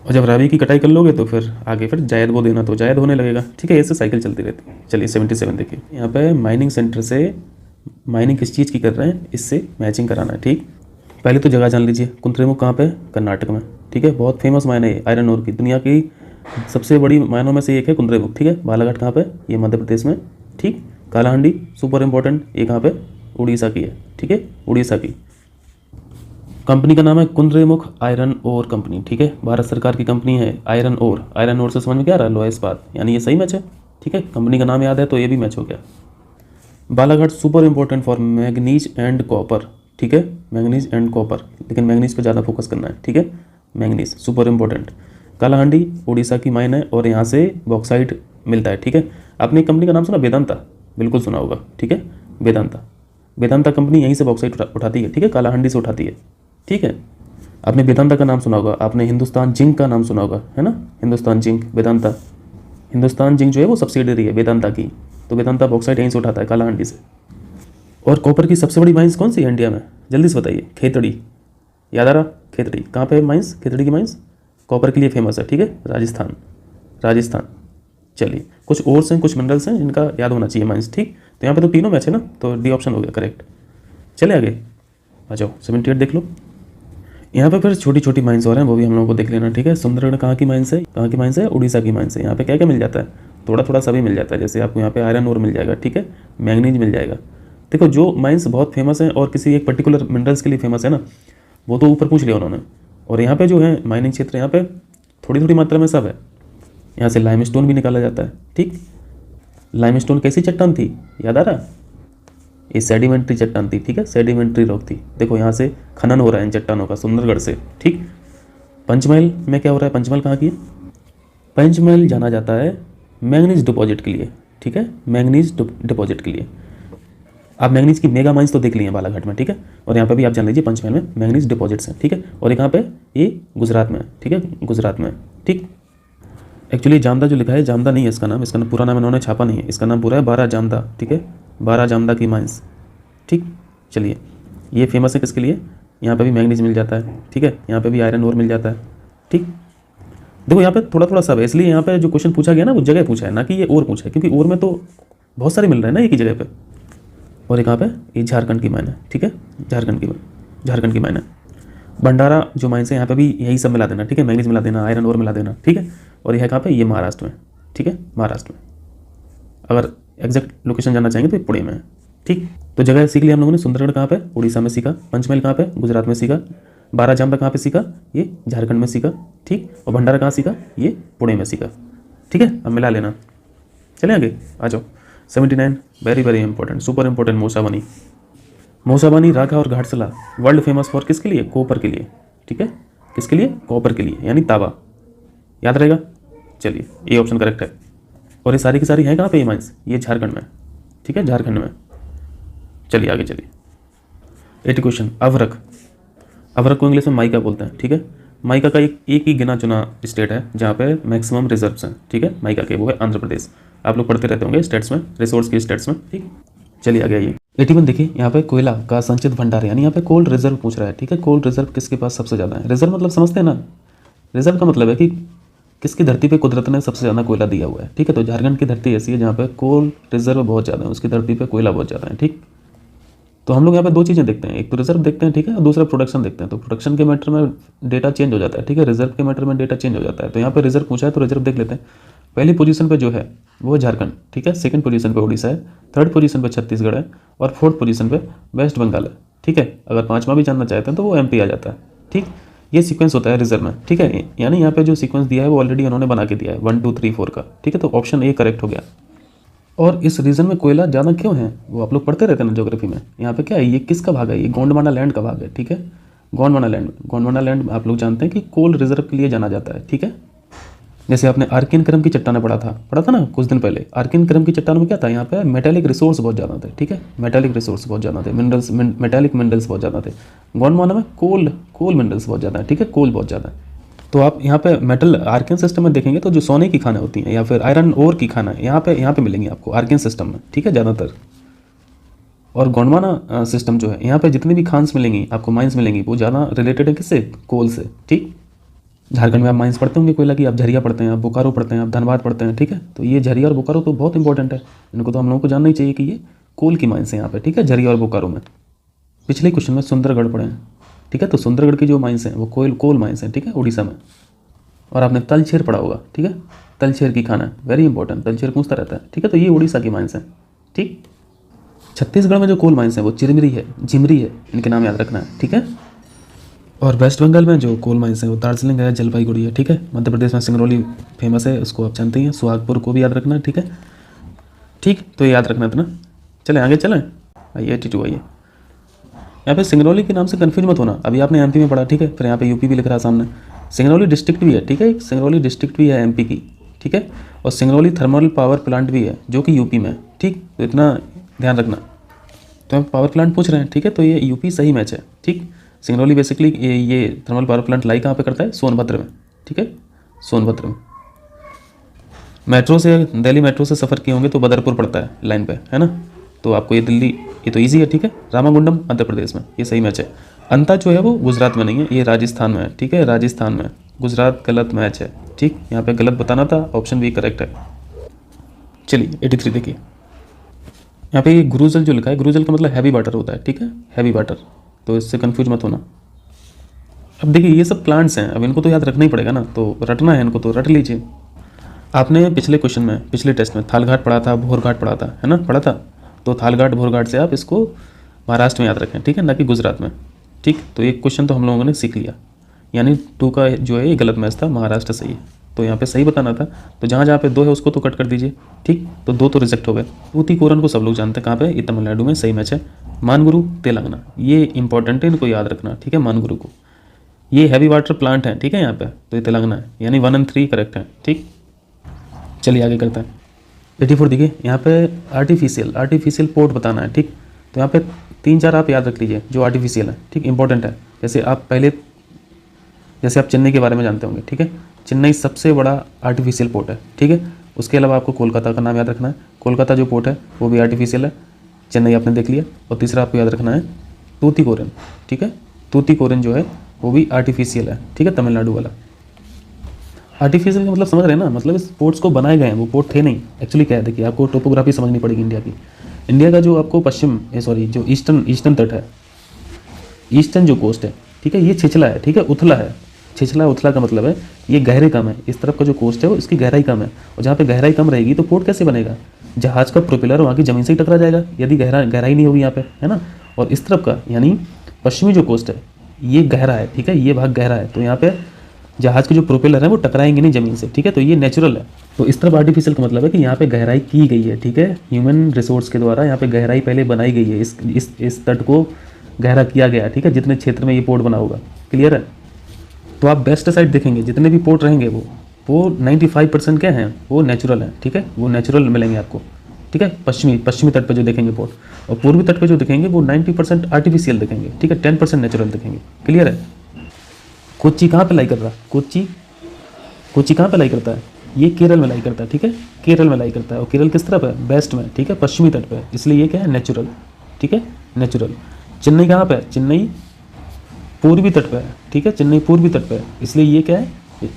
और जब रबी की कटाई कर लोगे तो फिर आगे फिर जायद बो देना, तो जायद होने लगेगा, ठीक है, ऐसे साइकिल चलती रहती है। चलिए 77 देखिए, यहाँ पे माइनिंग सेंटर से माइनिंग किस चीज़ की कर रहे हैं, इससे मैचिंग कराना है, ठीक। पहले तो जगह जान लीजिए, कुंद्रेमुख कहाँ पे, कर्नाटक में, ठीक है, बहुत फेमस माइन है आयरन ओर की, दुनिया की सबसे बड़ी माइनों में से एक है कुंद्रेमुख, ठीक है। बालाघाट कहाँ पे, ये मध्य प्रदेश में, ठीक। कालाहांडी सुपर इंपॉर्टेंट, ये कहाँ पे, उड़ीसा की है, ठीक है, उड़ीसा की। कंपनी का नाम है कुंद्रेमुख आयरन ओर कंपनी, ठीक है, भारत सरकार की कंपनी है। आयरन ओर से समझ में क्या आ रहा है, लोहा इस्पात, यानी ये सही मैच है, ठीक है, कंपनी का नाम याद है तो ये भी मैच हो गया। Balaghat super important for manganese and copper, ठीक है, मैग्नीज एंड कॉपर, लेकिन मैग्नीज पे ज़्यादा फोकस करना है, ठीक है, manganese super important. Kalahandi Orissa की माइन है और यहाँ से बॉक्साइट मिलता है, ठीक है। आपने एक कंपनी का नाम सुना, वेदांता, बिल्कुल सुना होगा, ठीक है, वेदांता कंपनी यहीं से बॉक्साइट उठाती है, ठीक है, कालाहांडी से उठाती है, ठीक है। आपने वेदांता का नाम सुना होगा, आपने हिंदुस्तान जिंक का नाम सुना होगा, है ना, हिंदुस्तान जिंक, वेदांता, हिंदुस्तान जिंक जो है वो सब्सिडरी है वेदांता की, तो वेदांता बॉक्साइट यहीं से उठाता है, कालाहांडी से। और कॉपर की सबसे बड़ी माइंस कौन सी है इंडिया में, जल्दी से बताइए, खेतड़ी, याद आ रहा, खेतड़ी कहाँ पे है माइंस, खेतड़ी की माइंस कॉपर के लिए फेमस है, ठीक है, राजस्थान। चलिए कुछ ओर्स हैं, कुछ मिनरल्स हैं जिनका याद होना चाहिए माइंस, ठीक। तो यहाँ पे तो तीनों मैच है ना, तो डी ऑप्शन हो गया करेक्ट। चले आगे आ जाओ, 78 देख लो। यहाँ पे फिर छोटी छोटी माइंस और हैं, वो भी हम लोगों को देख लेना, ठीक है। सुंदरगढ़ कहाँ की माइंस है, उड़ीसा की माइंस है। यहाँ पे क्या क्या मिल जाता है, थोड़ा थोड़ा सभी मिल जाता है, जैसे आपको यहाँ पे आयरन ओर मिल जाएगा, ठीक है, मैग्नीज मिल जाएगा। देखो जो माइंस बहुत फेमस हैं और किसी एक पर्टिकुलर मिनरल्स के लिए फेमस है ना, वो तो ऊपर पूछ लिया उन्होंने। और यहाँ पे जो है माइनिंग क्षेत्र, यहाँ पे थोड़ी थोड़ी मात्रा में सब है। यहाँ से लाइमस्टोन भी निकाला जाता है, ठीक। लाइमस्टोन कैसी चट्टान थी, याद आ रहा, ये सेडिमेंट्री चट्टान थी, ठीक है, सेडिमेंट्री रॉक थी। देखो यहाँ से खनन हो रहा है इन चट्टानों का सुंदरगढ़ से, ठीक। पंचमहल में क्या हो रहा है, पंचमहल कहाँ की है? पंचमहल जाना जाता है मैंगनीज डिपॉजिट के लिए, ठीक है, मैंगनीज डिपॉजिट के लिए। आप मैंगनीज की मेगा माइंस तो देख लिए हैं बालाघाट में, ठीक है, और यहाँ पे भी आप जान लीजिए पंचमहल में मैंगनीज डिपॉजिट्स हैं, ठीक है। और ये कहाँ पे, ये गुजरात में, ठीक है, गुजरात में, ठीक। एक्चुअली जामदा जो लिखा है, जामदा नहीं है इसका नाम पूरा नाम इन्होंने छापा नहीं है, इसका नाम पूरा है 12 जामदा, ठीक है, 12 जामदा की माइंस, ठीक। चलिए, ये फेमस है किसके लिए? यहाँ पे भी मैंगनीज मिल जाता है, ठीक है, यहाँ पे भी आयरन ओर मिल जाता है, ठीक। देखो यहाँ पे थोड़ा थोड़ा सब है, इसलिए यहाँ पे जो क्वेश्चन पूछा गया ना वो जगह पूछा है, ना कि ये और पूछा है, क्योंकि और में तो बहुत सारे मिल रहे हैं ना एक ही जगह पे। और एक कहाँ पे, ये झारखंड की माइन है, ठीक है, झारखंड की माइन है। भंडारा जो माइंस है यहाँ पे भी यही सब मिला देना, ठीक है, मैंगनीज मिला देना, आयरन ओर मिला देना, ठीक है। और यह है कहाँ पे, ये महाराष्ट्र में, ठीक है, महाराष्ट्र में। अगर एग्जैक्ट लोकेशन जानना चाहेंगे तो ये पुणे में है, ठीक। तो जगह सीख लिया हम लोगों ने, सुंदरगढ़ कहाँ पे, उड़ीसा में सीखा, पंचमहल कहाँ पे, गुजरात में सीखा, 12 जामदा कहाँ पे सीखा, ये झारखंड में सीखा, ठीक। और भंडारा कहाँ सीखा, ये पुणे में सीखा, ठीक है। अब मिला लेना, चले आगे, आ जाओ। 79 very very important, super important, Mosabani. Mosabani रागा और घाटसला वर्ल्ड फेमस फॉर किसके लिए, कॉपर के लिए, ठीक है, किसके लिए, कॉपर के लिए, यानी तांबा, याद रहेगा। चलिए, ये ऑप्शन करेक्ट है। और ये सारी की सारी है कहाँ पे, ये माइंस, ये झारखंड में, ठीक है, झारखंड में। चलिए आगे चलिए। 80 क्वेश्चन, अवरक। अवरक को इंग्लिश में माइका बोलते हैं, ठीक है। माइका का एक ही गिना चुना स्टेट है जहाँ पे मैक्सिमम रिजर्व्स हैं, ठीक है, माइका के, वो है आंध्र प्रदेश। आप लोग पढ़ते रहते होंगे स्टेट्स में, रिसोर्स की स्टेट्स में, ठीक। चलिए आगे आइए। 81 देखिए, यहाँ पे कोयला का संचित भंडार, यानी यहाँ पे कोल्ड रिजर्व पूछ रहा है, ठीक है। कोल्ड रिजर्व किसके पास सबसे ज़्यादा है? रिजर्व मतलब समझते हैं ना, रिजर्व का मतलब है कि किसकी धरती पे कुदरत ने सबसे ज़्यादा कोयला दिया हुआ है, ठीक है। तो झारखंड की धरती ऐसी है जहाँ पे कोल रिजर्व बहुत ज़्यादा है, उसकी धरती पे कोयला बहुत ज़्यादा है, ठीक। तो हम लोग यहाँ पे दो चीज़ें देखते हैं, एक तो रिजर्व देखते हैं, ठीक है, और दूसरा प्रोडक्शन देखते हैं। तो प्रोडक्शन के मैटर में डेटा चेंज हो जाता है, ठीक है, रिजर्व के मैटर में डेटा चेंज हो जाता है। तो यहाँ पे रिजर्व पूछा है तो रिजर्व देख लेते हैं। पहली पोजीशन पे जो है वो है झारखंड, ठीक है, सेकंड पोजीशन पे उड़ीसा है, थर्ड पोजीशन पे छत्तीसगढ़ है, और फोर्थ पोजीशन पे वेस्ट बंगाल है, ठीक है। अगर पांचवा भी जानना चाहते हैं तो वो एमपी आ जाता है, ठीक। ये सीक्वेंस होता है रिजर्व में, ठीक है, यानी यहाँ पे जो सीक्वेंस दिया है वो ऑलरेडी उन्होंने बना के दिया है 1 2 3 4 का, ठीक है। तो ऑप्शन ए करेक्ट हो गया। और इस रीजन में कोयला ज़्यादा क्यों है वो आप लोग पढ़ते रहते हैं ना ज्योग्राफी में। यहाँ पे क्या है, ये किसका भाग है, ये गोंडवाना लैंड का भाग है, ठीक है। गोंडवाना लैंड आप लोग जानते हैं कि कोल रिजर्व के लिए जाना जाता है, ठीक है। जैसे आपने आर्कियन क्रम की चट्टानें पढ़ा था ना कुछ दिन पहले। आर्कियन क्रम की चट्टानों में क्या था, यहाँ पे मेटालिक रिसोर्स बहुत ज़्यादा थे, ठीक है, मेटालिक रिसोर्स बहुत ज़्यादा थे, मिनरल्स, मेटालिक मिनरल्स बहुत ज़्यादा थे। गोंडवाना में कोल मिनरल्स बहुत ज़्यादा है, ठीक है, कोल बहुत ज़्यादा है। तो आप यहाँ पे मेटल आर्कियन सिस्टम में देखेंगे तो जो सोने की खानें होती हैं या फिर आयरन ओर की खाना यहाँ पे मिलेंगी आपको आर्कियन सिस्टम में, ठीक है, ज़्यादातर। और गोंडवाना सिस्टम जो है यहाँ पे जितनी भी खान्स मिलेंगी आपको, माइंस मिलेंगी, वो ज़्यादा रिलेटेड है किससे, कोल से, ठीक। झारखंड में आप माइंस पढ़ते होंगे कोयला की, आप झरिया पढ़ते हैं, आप बोकारो पढ़ते हैं, आप धनबाद पढ़ते हैं, ठीक है। तो ये झरिया और बोकारो तो बहुत इंपॉर्टेंट है, इनको तो हम लोगों को जानना ही चाहिए कि ये कोल की माइंस है यहाँ पे, ठीक है, झरिया और बोकारो में। पिछले क्वेश्चन में सुंदरगढ़ पढ़े हैं, ठीक है। तो सुंदरगढ़ की जो माइंस हैं वो कोल माइंस हैं, ठीक है, उड़ीसा में। और आपने तलछेर पढ़ा होगा, ठीक है, तलछेर की खाना वेरी इंपॉर्टेंट, तलछेर पूछता रहता है, ठीक है। तो ये उड़ीसा की माइंस हैं, ठीक। छत्तीसगढ़ में जो कोल माइंस हैं वो झिमरी है, इनके नाम याद रखना है, ठीक है। और वेस्ट बंगाल में जो कोल माइंस हैं वो दार्जिलिंग है, जलपाईगुड़ी है, ठीक है। मध्य प्रदेश में सिंगरौली फेमस है, उसको आप जानते हैं, सुहागपुर को भी याद रखना है, ठीक है, ठीक। तो ये याद रखना था ना। चलें आगे चलें, आइए 82 आइए। यहाँ पे सिंगरौली के नाम से कन्फ्यूज मत होना, अभी आपने एमपी में पढ़ा, ठीक है, फिर यहाँ पे यूपी भी लिख रहा है सामने। सिंगरौली डिस्ट्रिक्ट भी है, ठीक है, एक सिंगरौली डिस्ट्रिक्ट भी है एमपी की, ठीक है। और सिंगरौली थर्मल पावर प्लांट भी है जो कि यूपी में है, ठीक। तो इतना ध्यान रखना। तो हम पावर प्लांट पूछ रहे हैं, ठीक है, तो ये यूपी सही मैच है, ठीक। सिंगरौली बेसिकली ये थर्मल पावर प्लांट लाई कहाँ पे करता है, सोनभद्र में, ठीक है, सोनभद्र में। मेट्रो से, दिल्ली मेट्रो से सफ़र किए होंगे तो बदरपुर पड़ता है लाइन पे, है ना। तो आपको ये दिल्ली, ये तो ईजी है, ठीक है। रामागुंडम मध्य प्रदेश में, ये सही मैच है। अंता जो है वो गुजरात में नहीं है, ये राजस्थान में है, ठीक है, राजस्थान में। गुजरात गलत मैच है, ठीक, यहाँ पे गलत बताना था, ऑप्शन भी करेक्ट है। चलिए 83 देखिए, यहाँ पे गुरुजल जो लिखा है, गुरुजल का मतलब हैवी वाटर होता है, ठीक है, हैवी वाटर, तो इससे कंफ्यूज मत होना। अब देखिए ये सब प्लांट्स हैं, अब इनको तो याद रखना ही पड़ेगा ना, तो रटना है इनको, तो रट लीजिए। आपने पिछले क्वेश्चन में, पिछले टेस्ट में थालघाट पढ़ा था, भोरघाट पढ़ा था, है ना, पढ़ा था। तो थालघाट भोरघाट से आप इसको महाराष्ट्र में याद रखें, ठीक है, ना कि गुजरात में, ठीक। तो एक क्वेश्चन तो हम लोगों ने सीख लिया, यानी 2 का जो है ये गलत मैच था, महाराष्ट्र सही है। तो यहाँ पे सही बताना था। तो जहाँ जहाँ पे 2 है उसको तो कट कर दीजिए, ठीक। तो 2 तो रिजेक्ट हो गए। तूतीकोरन को सब लोग जानते हैं कहाँ पे, ये तमिलनाडु में, सही मैच है। मानगुरु तेलंगाना, ये इंपॉर्टेंट है, इनको याद रखना, ठीक है। मानगुरु को, ये हैवी वाटर प्लांट है, ठीक है। यहाँ पे तो ये तेलंगाना है, यानी 1 और 3 करेक्ट है, ठीक। चलिए आगे करते हैं। 84 देखिए, यहाँ पे आर्टिफिशियल पोर्ट बताना है, ठीक। तो यहाँ पे 3-4 आप याद रख लीजिए जो आर्टिफिशियल है, ठीक, इंपॉर्टेंट है। जैसे आप चेन्नई के बारे में जानते होंगे, ठीक है। चेन्नई सबसे बड़ा आर्टिफिशियल पोर्ट है, ठीक है। उसके अलावा आपको कोलकाता का नाम याद रखना है, कोलकाता जो पोर्ट है वो भी आर्टिफिशियल है। चेन्नई आपने देख लिया। और तीसरा आपको याद रखना है तूतीकोरिन, ठीक है। तूतीकोरिन जो है वो भी आर्टिफिशियल है, ठीक है, तमिलनाडु वाला। आर्टिफिशियल का मतलब समझ रहे हैं ना, मतलब इस पोर्ट्स को बनाए गए हैं, वो पोर्ट थे नहीं। एक्चुअली क्या है, देखिए आपको टोपोग्राफी समझनी पड़ेगी इंडिया की। इंडिया का जो आपको जो ईस्टर्न तट है, ईस्टर्न जो कोस्ट है, ठीक है, ये छिछला है, ठीक है, उथला है। छिछला उथला का मतलब है ये गहरे कम है, इस तरफ का जो कोस्ट है वो इसकी गहराई कम है। और जहाँ पे गहराई कम रहेगी तो पोर्ट कैसे बनेगा, जहाज का प्रोपेलर वहाँ की ज़मीन से ही टकरा जाएगा यदि गहराई नहीं होगी यहाँ पे, है ना। और इस तरफ का यानी पश्चिमी जो कोस्ट है ये गहरा है, ठीक है, ये भाग गहरा है, तो यहाँ पे जहाज के जो प्रोपेलर है वो टकराएंगे नहीं ज़मीन से, ठीक है। तो ये नेचुरल है। तो इस तरफ आर्टिफिशियल का मतलब है कि यहाँ पे गहराई की गई है, ठीक है, ह्यूमन रिसोर्स के द्वारा यहाँ पे गहराई पहले बनाई गई है, इस तट को गहरा किया गया है, ठीक है, जितने क्षेत्र में ये पोर्ट बना होगा। क्लियर है। तो आप बेस्ट साइड देखेंगे, जितने भी पोर्ट रहेंगे वो 95% क्या हैं, वो नेचुरल हैं, ठीक है, वो नेचुरल मिलेंगे आपको, ठीक है। पश्चिमी तट पे जो देखेंगे पोर्ट, और पूर्वी तट पे जो देखेंगे वो 90% आर्टिफिशियल देखेंगे, ठीक है, 10% नेचुरल देखेंगे। क्लियर है। कोच्चि कहाँ पे लाई कर रहा, कोच्चि कहाँ पे लाई करता है, ये केरल में लाई करता है, ठीक है, केरल में लाई करता है। और केरल किस तरफ है, वेस्ट में, ठीक है, पश्चिमी तट पे, इसलिए ये क्या है, नेचुरल, ठीक है, नेचुरल। चेन्नई कहाँ पे है, चेन्नई पूर्वी तट पे है, ठीक है, चेन्नई पूर्वी तट पे है, इसलिए ये क्या है,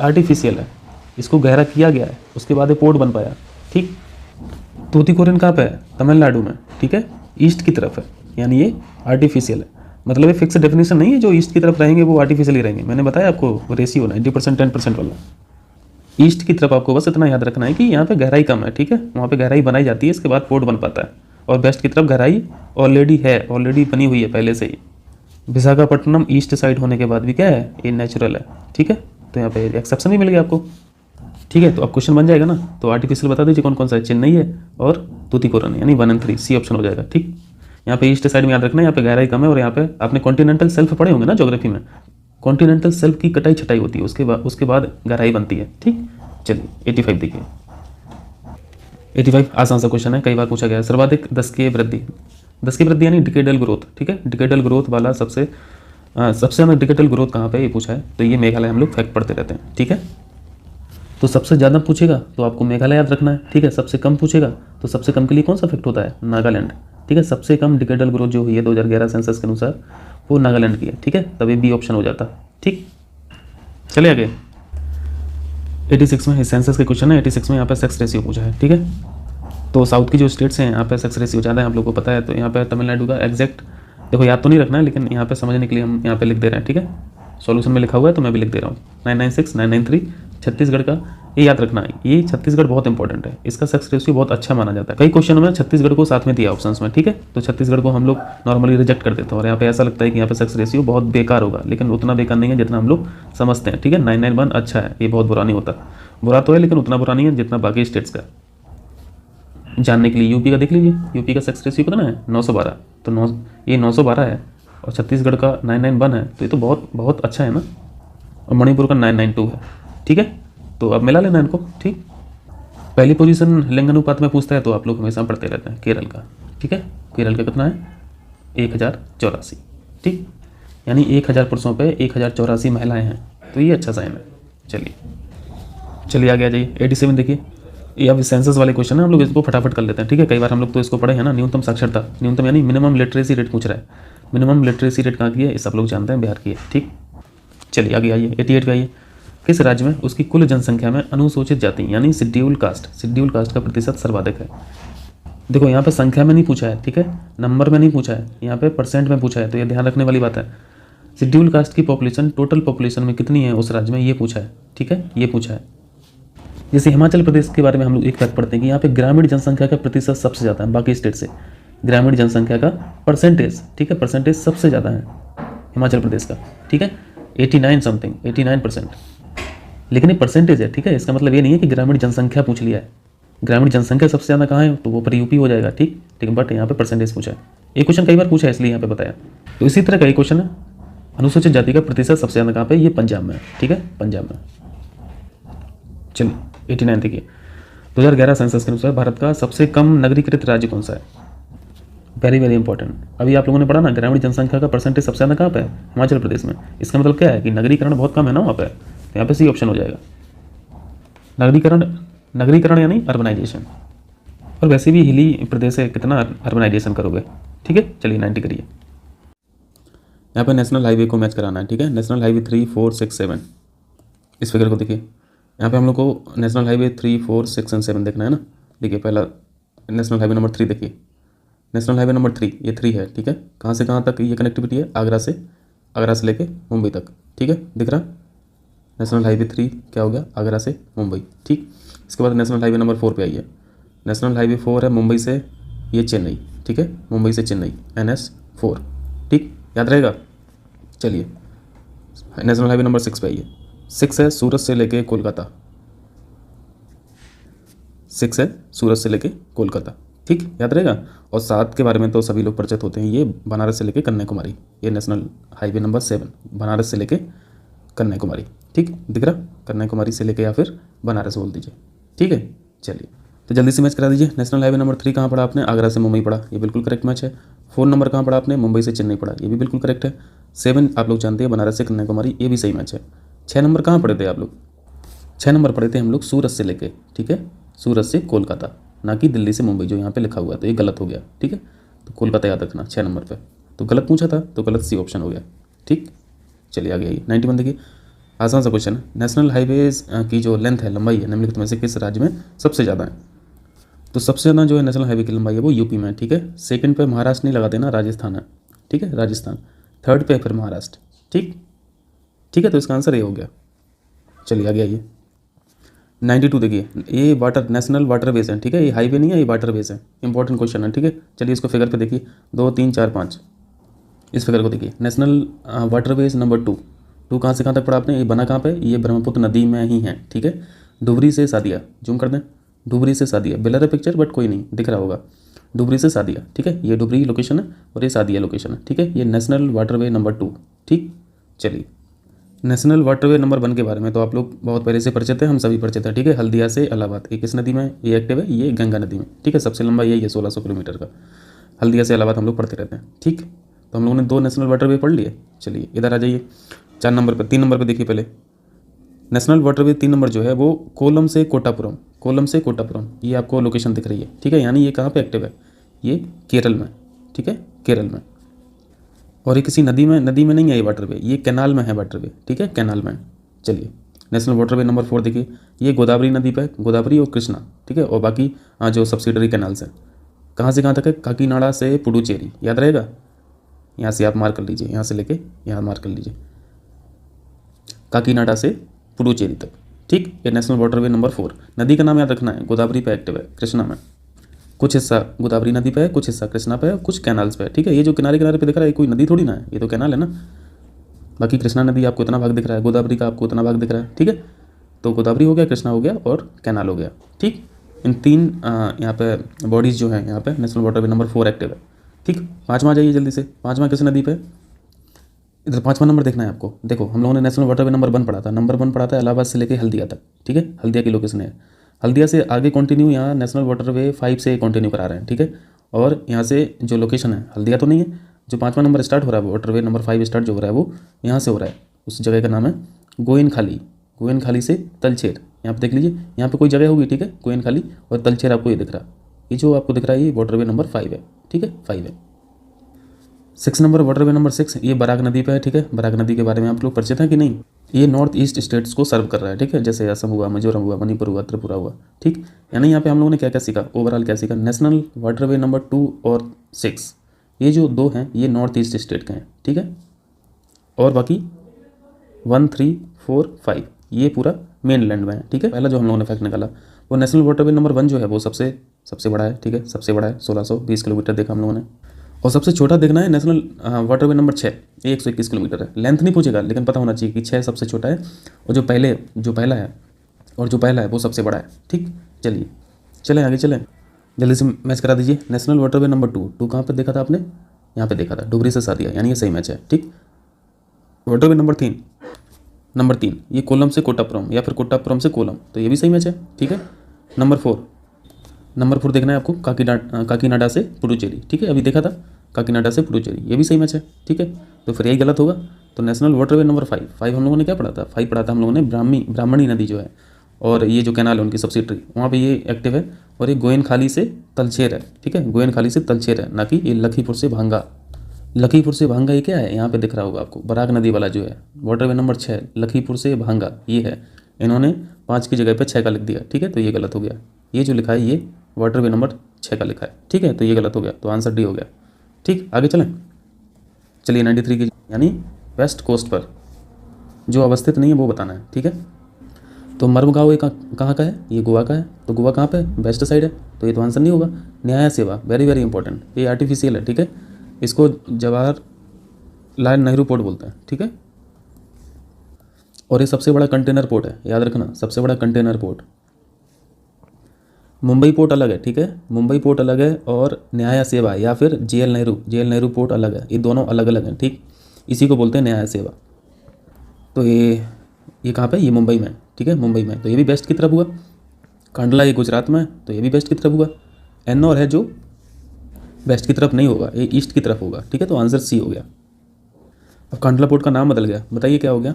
आर्टिफिशियल है, इसको गहरा किया गया है, उसके बाद ये पोर्ट बन पाया, ठीक। तूतीकोरिन कहाँ पे है, तमिलनाडु में, ठीक है, ईस्ट की तरफ है, यानी ये आर्टिफिशियल है। मतलब ये फिक्स डेफिनेशन नहीं है, जो ईस्ट की तरफ रहेंगे वो आर्टिफिशियल ही रहेंगे। मैंने बताया आपको रेशियो 90% 10% वाला। ईस्ट की तरफ आपको बस इतना याद रखना है कि यहाँ पे गहराई कम है, ठीक है, वहाँ पे गहराई बनाई जाती है, इसके बाद पोर्ट बन पाता है। और वेस्ट की तरफ गहराई ऑलरेडी बनी हुई है पहले से ही। विशाखापट्टनम ईस्ट साइड होने के बाद भी क्या है, ये नेचुरल है, ठीक है। तो यहाँ पे एक्सेप्शन भी मिल गया आपको, ठीक है। तो अब क्वेश्चन बन जाएगा ना, तो आर्टिफिशियल बता दीजिए कौन कौन सा है, चेन्नई है और तूतीकोरिन, यानी 1 और 3, सी ऑप्शन हो जाएगा, ठीक। यहाँ पे ईस्ट साइड में याद रखना है, यहाँ पे गहराई कम है, और यहाँ पे आपने कॉन्टिनेंटल सेल्फ पढ़े होंगे ना ज्योग्राफी में, कॉन्टिनेंटल सेल्फ की कटाई छटाई होती है, उसके बाद गहराई बनती है, ठीक। चलिए 85 देखिए, 85 आसान सा क्वेश्चन है, कई बार पूछा गया है। सर्वाधिक दशकीय वृद्धि यानी डिकेडल ग्रोथ, ठीक है, डिकेडल ग्रोथ वाला सबसे ज़्यादा डिकेडल ग्रोथ कहाँ पे, ये पूछा है, तो ये मेघालय, हम लोग फैक्ट पढ़ते रहते हैं, ठीक है। तो सबसे ज़्यादा पूछेगा तो आपको मेघालय याद रखना है, ठीक है। सबसे कम पूछेगा तो सबसे कम के लिए कौन सा फैक्ट होता है, नागालैंड, ठीक है। सबसे कम डिकेडल ग्रोथ जो हुई है 2011 सेंसस के अनुसार वो नागालैंड की है, ठीक है, तभी बी ऑप्शन हो जाता, ठीक। चलिए आगे 86 में सेंसस के क्वेश्चन है। 86 में यहाँ पे सेक्स रेशियो पूछा है, ठीक है। तो साउथ की जो स्टेट्स हैं यहाँ पे सेक्स रेशियो ज़्यादा है, आप लोगों को पता है। तो यहाँ पे तमिलनाडु का एग्जैक्ट देखो याद तो नहीं रखना है, लेकिन यहाँ पे समझने के लिए हम यहाँ पे लिख दे रहे हैं, ठीक है। सॉल्यूशन में लिखा हुआ है तो मैं भी लिख दे रहा हूँ, 996 993 छत्तीसगढ़ का, ये याद रखना है। ये छत्तीसगढ़ बहुत इंपॉर्टेंट है, इसका सेक्स रेशियो बहुत अच्छा माना जाता है। कई क्वेश्चनों में छत्तीसगढ़ को साथ में दिया ऑप्शंस में, ठीक है। तो छत्तीसगढ़ को हम लोग नॉर्मली रिजेक्ट कर देते हैं, और यहाँ पे ऐसा लगता है कि यहाँ पे सेक्स रेशियो बहुत बेकार होगा, लेकिन उतना बेकार नहीं है जितना हम लोग समझते हैं, ठीक है। 991 अच्छा है, ये बहुत बुरा नहीं होता, बुरा तो है लेकिन उतना बुरा नहीं है जितना बाकी स्टेट्स का। जानने के लिए यूपी का देख लीजिए, यूपी का सेक्स रेशियो कितना है, 912, तो ये 912 है, और छत्तीसगढ़ का 991 है, तो ये तो बहुत बहुत अच्छा है ना। और मणिपुर का 992 है, ठीक है। तो अब मिला लेना इनको, ठीक। पहली पोजीशन लिंग अनुपात में पूछता है तो आप लोग हमेशा पढ़ते रहते हैं, केरल का, ठीक है। केरल का कितना है, 1084, ठीक, यानी 1000 पुरुषों पे 1084 महिलाएं हैं, तो ये अच्छा साइन है। चलिए आगे आ जाइए। 87 देखिए, ये अब सेंसस वाले क्वेश्चन है, हम लोग इसको फटाफट कर लेते हैं, ठीक है। कई बार हम लोग तो इसको पढ़े हैं ना। न्यूनतम साक्षरता, न्यूनतम यानी मिनिमम लिटरेसी रेट पूछ रहा है। मिनिमम लिटरेसी रेट कहाँ की है, ये सब लोग जानते हैं, बिहार की है, ठीक। चलिए आगे आइए, 88 पे आइए। किस राज्य में उसकी कुल जनसंख्या में अनुसूचित जाति यानी शेड्यूल कास्ट का प्रतिशत सर्वाधिक है। देखो यहाँ पे संख्या में नहीं पूछा है, ठीक है, नंबर में नहीं पूछा है, यहाँ पे परसेंट में पूछा है, तो ये ध्यान रखने वाली बात है। शेड्यूल कास्ट की पॉपुलेशन टोटल पॉपुलेशन में कितनी है उस राज्य में, ये पूछा है, ठीक है, ये पूछा है। जैसे हिमाचल प्रदेश के बारे में हम लोग एक फैक्ट पढ़ते हैं कि यहाँ पे ग्रामीण जनसंख्या का प्रतिशत सबसे ज़्यादा है बाकी स्टेट से। ग्रामीण जनसंख्या का परसेंटेज, ठीक है, परसेंटेज सबसे ज़्यादा है हिमाचल प्रदेश का, ठीक है, 89 समथिंग 89%। लेकिन ये परसेंटेज है, ठीक है। इसका मतलब ये नहीं है कि ग्रामीण जनसंख्या पूछ लिया है। ग्रामीण जनसंख्या सबसे ज़्यादा कहाँ है तो वो पर यूपी हो जाएगा, ठीक, बट यहाँ पे परसेंटेज पूछा है। ये क्वेश्चन कई बार पूछा है इसलिए यहाँ पे बताया। तो इसी तरह का एक क्वेश्चन है, अनुसूचित जाति का प्रतिशत सबसे ज़्यादा कहाँ पे, ये पंजाब में है, ठीक है, पंजाब में। चलिए 89 देखिए, 2011 सेंसस के अनुसार भारत का सबसे कम नगरीकृत राज्य कौन सा है। Very very important. अभी आप लोगों ने पढ़ा ना, ग्रामीण जनसंख्या का परसेंटेज सबसे ज़्यादा कहाँ पे है, हिमाचल प्रदेश में। इसका मतलब क्या है कि नगरीकरण बहुत कम है ना वहाँ पे, तो यहाँ पे सी ऑप्शन हो जाएगा। नगरीकरण यानी अर्बनाइजेशन। और वैसे भी हिली प्रदेश है, कितना अर्बनाइजेशन करोगे, ठीक है। चलिए 90 करिए। यहाँ पे नेशनल हाईवे को मैच कराना है, ठीक है। नेशनल हाईवे 3, 4, 6, 7, इस फिगर को देखिए। यहाँ पे हम लोग को नेशनल हाईवे 3, 4, 6 और 7 देखना है ना। देखिए पहला नेशनल हाईवे नंबर 3 देखिए, नेशनल हाईवे नंबर 3, ये 3 है, ठीक है। कहाँ से कहाँ तक ये कनेक्टिविटी है, आगरा से लेके मुंबई तक, ठीक है, दिख रहा। नेशनल हाईवे 3 क्या हो गया, आगरा से मुंबई, ठीक। इसके बाद नेशनल हाईवे नंबर 4 पे आइए। नेशनल हाईवे 4 है मुंबई से ये चेन्नई, ठीक है, मुंबई से चेन्नई, NS4, ठीक, याद रहेगा। चलिए नेशनल हाईवे नंबर 6 पे आइए। 6 है सूरत से लेके कोलकाता, 6 है सूरत से लेके कोलकाता, ठीक, याद रहेगा। और 7 के बारे में तो सभी लोग परिचित होते हैं, ये बनारस से लेके कन्याकुमारी, ये नेशनल हाईवे नंबर 7 बनारस से लेके कन्याकुमारी, ठीक, दिख रहा। कन्याकुमारी से लेके या फिर बनारस बोल दीजिए, ठीक है। चलिए तो जल्दी से मैच करा दीजिए। नेशनल हाईवे नंबर 3 कहाँ पढ़ा आपने, आगरा से मुंबई पढ़ा, ये बिल्कुल करेक्ट मैच है। 4 नंबर कहाँ पढ़ा आपने, मुंबई से चेन्नई पढ़ा, ये भी बिल्कुल करेक्ट है। 7 आप लोग जानते हैं बनारस से कन्याकुमारी, ये भी सही मैच है। 6 नंबर कहाँ पढ़े थे आप लोग, 6 नंबर पढ़े थे हम लोग सूरत से लेके, ठीक है, सूरत से कोलकाता, ना कि दिल्ली से मुंबई जो यहाँ पे लिखा हुआ है, तो ये गलत हो गया, ठीक है। तो कोलकाता याद रखना 6 नंबर पे, तो गलत पूछा था तो गलत सी ऑप्शन हो गया, ठीक। चलिए आगे आइए। 91 देखिए, आसान सा क्वेश्चन है। नेशनल हाईवेज की जो लेंथ है, लंबाई है, निम्नलिखित में से किस राज्य में सबसे ज़्यादा है। तो सबसे ज़्यादा जो है नेशनल हाईवे की लंबाई है वो यूपी में है, ठीक है। सेकंड पे महाराष्ट्र नहीं लगा देना, राजस्थान है, ठीक है, राजस्थान। थर्ड पे फिर महाराष्ट्र, ठीक, ठीक है। तो इसका आंसर ये हो गया। चलिए आगे आइए। 92 देखिए, ये नेशनल वाटरवेज है, ठीक है, ये हाईवे नहीं है, ये वाटरवेज है, इंपॉर्टेंट क्वेश्चन है, ठीक है। चलिए इसको फिगर पे देखिए, 2, 3, 4, 5, इस फिगर को देखिए। नेशनल वाटरवेज नंबर 2 कहाँ से कहाँ तक पढ़ा आपने, ये बना कहाँ पे, ये ब्रह्मपुत्र नदी में ही है, ठीक है। डुबरी से सादिया, जूम कर दें, डुबरी से सादिया, ब्लर है पिक्चर बट कोई नहीं, दिख रहा होगा। डुबरी से सादिया, ठीक है, ये डुबरी लोकेशन है और ये सादिया लोकेशन है, ठीक है। ये नेशनल वाटरवे नंबर 2, ठीक। चलिए नेशनल वाटरवे नंबर 1 के बारे में तो आप लोग बहुत पहले से परिचित हैं, हम सभी परिचित हैं, ठीक है। हल्दिया से इलाहाबाद, ये किस नदी में ये एक्टिव है, ये गंगा नदी में, ठीक है। सबसे लंबा यही है 1600 किलोमीटर का। हल्दिया से इलाहाबाद हम लोग पढ़ते रहते हैं, ठीक। तो हम लोगों ने 2 नेशनल वाटरवे पढ़ लिए। चलिए इधर आ जाइए, 3 नंबर पर देखिए। पहले नेशनल वाटरवे 3 नंबर जो है वो कोलम से कोटापुरम, ये आपको लोकेशन दिख रही है, ठीक है। यानी ये कहाँ पे एक्टिव है, ये केरल में, ठीक है, केरल में। और ये किसी नदी में नहीं है ये वाटरवे, ये कैनाल में है वाटरवे, ठीक है, कैनाल में। चलिए नेशनल वाटरवे नंबर 4 देखिए, ये गोदावरी नदी पे, गोदावरी और कृष्णा, ठीक है। और बाकी जो सब्सिडरी कैनाल्स हैं, कहाँ से कहाँ तक है, काकीनाडा से पुडुचेरी, याद रहेगा। यहाँ से आप मार्क कर लीजिए, यहाँ से लेके यहाँ मार्क कर लीजिए, काकीनाडा से पुडुचेरी तक, ठीक। ये नेशनल वाटरवे नंबर 4। नदी का नाम याद रखना है, गोदावरी पे एक्टिव है, कृष्णा में। कुछ हिस्सा गोदावरी नदी पे है, कुछ हिस्सा कृष्णा पे है, कुछ कैनाल्स पे है, ठीक है। ये जो किनारे पे दिख रहा है, कोई नदी थोड़ी ना है, ये तो कैनाल है ना। बाकी कृष्णा नदी आपको इतना भाग दिख रहा है, गोदावरी का आपको इतना भाग दिख रहा है, ठीक है। तो गोदावरी हो गया, कृष्णा हो गया और कैनाल हो गया, ठीक। इन 3 यहाँ पे बॉडीज़ जो है यहाँ पे नेशनल वाटरवे नंबर 4 एक्टिव है, ठीक। 5वां जाइए जल्दी से, 5वां किस नदी पे, इधर 5वां नंबर देखना है आपको। देखो हम लोगों ने नेशनल वाटरवे नंबर 1 पढ़ा था, नंबर 1 पढ़ा था इलाहाबाद से लेके हल्दिया तक, ठीक है। हल्दिया की लोकेशन है, हल्दिया से आगे कंटिन्यू यहाँ नेशनल वाटरवे 5 से कंटिन्यू करा रहे हैं, ठीक है। और यहाँ से जो लोकेशन है, हल्दिया तो नहीं है, जो 5वां नंबर स्टार्ट हो रहा है, वाटरवे नंबर 5 स्टार्ट जो हो रहा है वो यहाँ से हो रहा है। उस जगह का नाम है गोयनखाली से तलछेर, यहाँ पे देख लीजिए, यहाँ पे कोई जगह होगी, ठीक है, गोयनखाली और तलछेर आपको ये दिख रहा है, ये जो आपको दिख रहा है ये वाटरवे नंबर 5 है, ठीक है, 5 है। 6 नंबर वाटरवे नंबर 6, ये बराक नदी पे है, ठीक है। बराक नदी के बारे में आप लोग परिचित हैं कि नहीं, ये नॉर्थ ईस्ट स्टेट्स को सर्व कर रहा है, ठीक है। जैसे असम हुआ, मिजोरम हुआ, मणिपुर हुआ, त्रिपुरा हुआ, ठीक। यानी यहाँ पे हम लोगों ने क्या क्या सीखा, ओवरऑल क्या सीखा, नेशनल वाटरवे नंबर 2 और 6, ये जो 2 हैं ये नॉर्थ ईस्ट स्टेट के हैं, ठीक है। और बाकी 1, 3, 4, 5 ये पूरा मेन लैंड में है, ठीक है। पहला जो हम लोगों ने फैक्ट निकाला वो नेशनल वाटरवे नंबर 1 जो है वो सबसे बड़ा है, ठीक है, सबसे बड़ा है, 1620 किलोमीटर देखा हम लोगों ने। और सबसे छोटा देखना है नेशनल वाटरवे नंबर 6, ये 121 किलोमीटर है। लेंथ नहीं पूछेगा, लेकिन पता होना चाहिए कि 6 सबसे छोटा है और जो पहला है वो सबसे बड़ा है। ठीक, चलिए चलें आगे चलें, जल्दी से मैच करा दीजिए। नेशनल वाटरवे नंबर 2 कहाँ पर देखा था आपने? यहाँ पे देखा था, डुगरी से सादिया, यानी ये सही मैच है। ठीक, वाटरवे नंबर 3 ये कोल्लम से कोट्टापुरम या फिर कोट्टापुरम से कोल्लम, तो ये भी सही मैच है। ठीक है, नंबर 4 देखना है आपको, काकीनाडा से पुडुचेरी। ठीक है, अभी देखा था काकीनाडा से पुडुचेरी, ये भी सही मैच है। ठीक है, तो फिर यही गलत होगा। तो नेशनल वाटरवे नंबर 5 हम लोगों ने क्या पढ़ा था? 5 पढ़ा था हम लोगों ने, ब्राह्मणी नदी जो है और ये जो कैनाल है उनकी सब्सिडरी, वहाँ पे ये एक्टिव है। और ये गोयनखाली से तलछेर है। ठीक है, गोयनखाली से तलछेर है, ना कि ये लखीपुर से भांगा। ये क्या है? यहाँ पे दिख रहा होगा आपको, बराक नदी वाला जो है वाटरवे नंबर 6 लखीपुर से भांगा, ये है। इन्होंने 5 की जगह पे 6 का लिख दिया। ठीक है, तो ये गलत हो गया। ये जो लिखा है ये वाटरवे नंबर 6 का लिखा है। ठीक है, तो ये गलत हो गया, तो आंसर डी हो गया। ठीक, आगे चलें। चलिए 93 की, यानी वेस्ट कोस्ट पर जो अवस्थित नहीं है वो बताना है। ठीक है, तो मर्मगांव ये कहाँ का है? ये गोवा का है। तो गोवा कहाँ पे? वेस्ट साइड है, तो ये तो आंसर नहीं होगा। न्याय सेवा, वेरी वेरी इंपॉर्टेंट, ये आर्टिफिशियल है। ठीक है, इसको जवाहरलाल नेहरू पोर्ट बोलते हैं। ठीक है, और ये सबसे बड़ा कंटेनर पोर्ट है, याद रखना, सबसे बड़ा कंटेनर पोर्ट। मुंबई पोर्ट अलग है। ठीक है, मुंबई पोर्ट अलग है और न्याय सेवा या फिर जेएल नेहरू पोर्ट अलग है, ये दोनों अलग अलग हैं। ठीक, इसी को बोलते हैं न्याय सेवा। तो ये कहाँ पे? ये मुंबई में। ठीक है, मुंबई में, तो ये भी वेस्ट की तरफ हुआ। कांडला ये गुजरात में, तो ये भी वेस्ट की तरफ हुआ। एन्नौर है जो वेस्ट की तरफ नहीं होगा, ये ईस्ट की तरफ होगा। ठीक है, तो आंसर सी हो गया। अब कांडला पोर्ट का नाम बदल गया, बताइए क्या हो गया?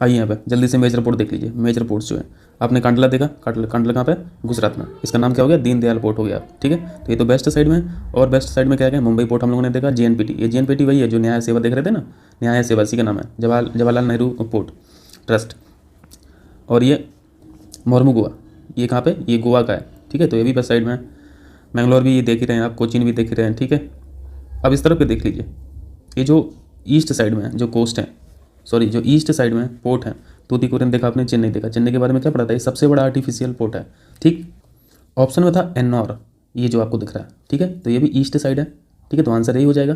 आइए यहाँ पे जल्दी से मेजर पोर्ट देख लीजिए। मेजर पोर्ट्स जो है, आपने कांडला देखा, कांडला कहाँ पे? गुजरात में, इसका नाम क्या हो गया? दीनदयाल पोर्ट हो गया। ठीक है, तो ये तो वेस्ट साइड में। और वेस्ट साइड में क्या है? मुंबई पोर्ट हम लोगों ने देखा। जेएनपीटी, ये जेएनपीटी वही है जो न्याय सेवा देख रहे थे ना, न्याय सेवा, इसी का नाम है, जवाहरलाल नेहरू पोर्ट ट्रस्ट। और ये मोरमुगुआ, ये कहाँ पे? ये गोवा का है। ठीक है, तो ये भी वेस्ट साइड में है। मैंगलोर भी ये देख ही रहे हैं आप, कोचीन भी देख ही रहे हैं। ठीक है, अब इस तरफ पे देख लीजिए, ये जो ईस्ट साइड में जो कोस्ट है, जो ईस्ट साइड में पोर्ट है, तूतीकोरिन देखा आपने, चेन्नई देखा। चेन्नई के बारे में क्या पढ़ा था? ये सबसे बड़ा आर्टिफिशियल पोर्ट है। ठीक, ऑप्शन में था एन्नौर, ये जो आपको दिख रहा है। ठीक है, तो ये भी ईस्ट साइड है। ठीक है, तो आंसर यही हो जाएगा।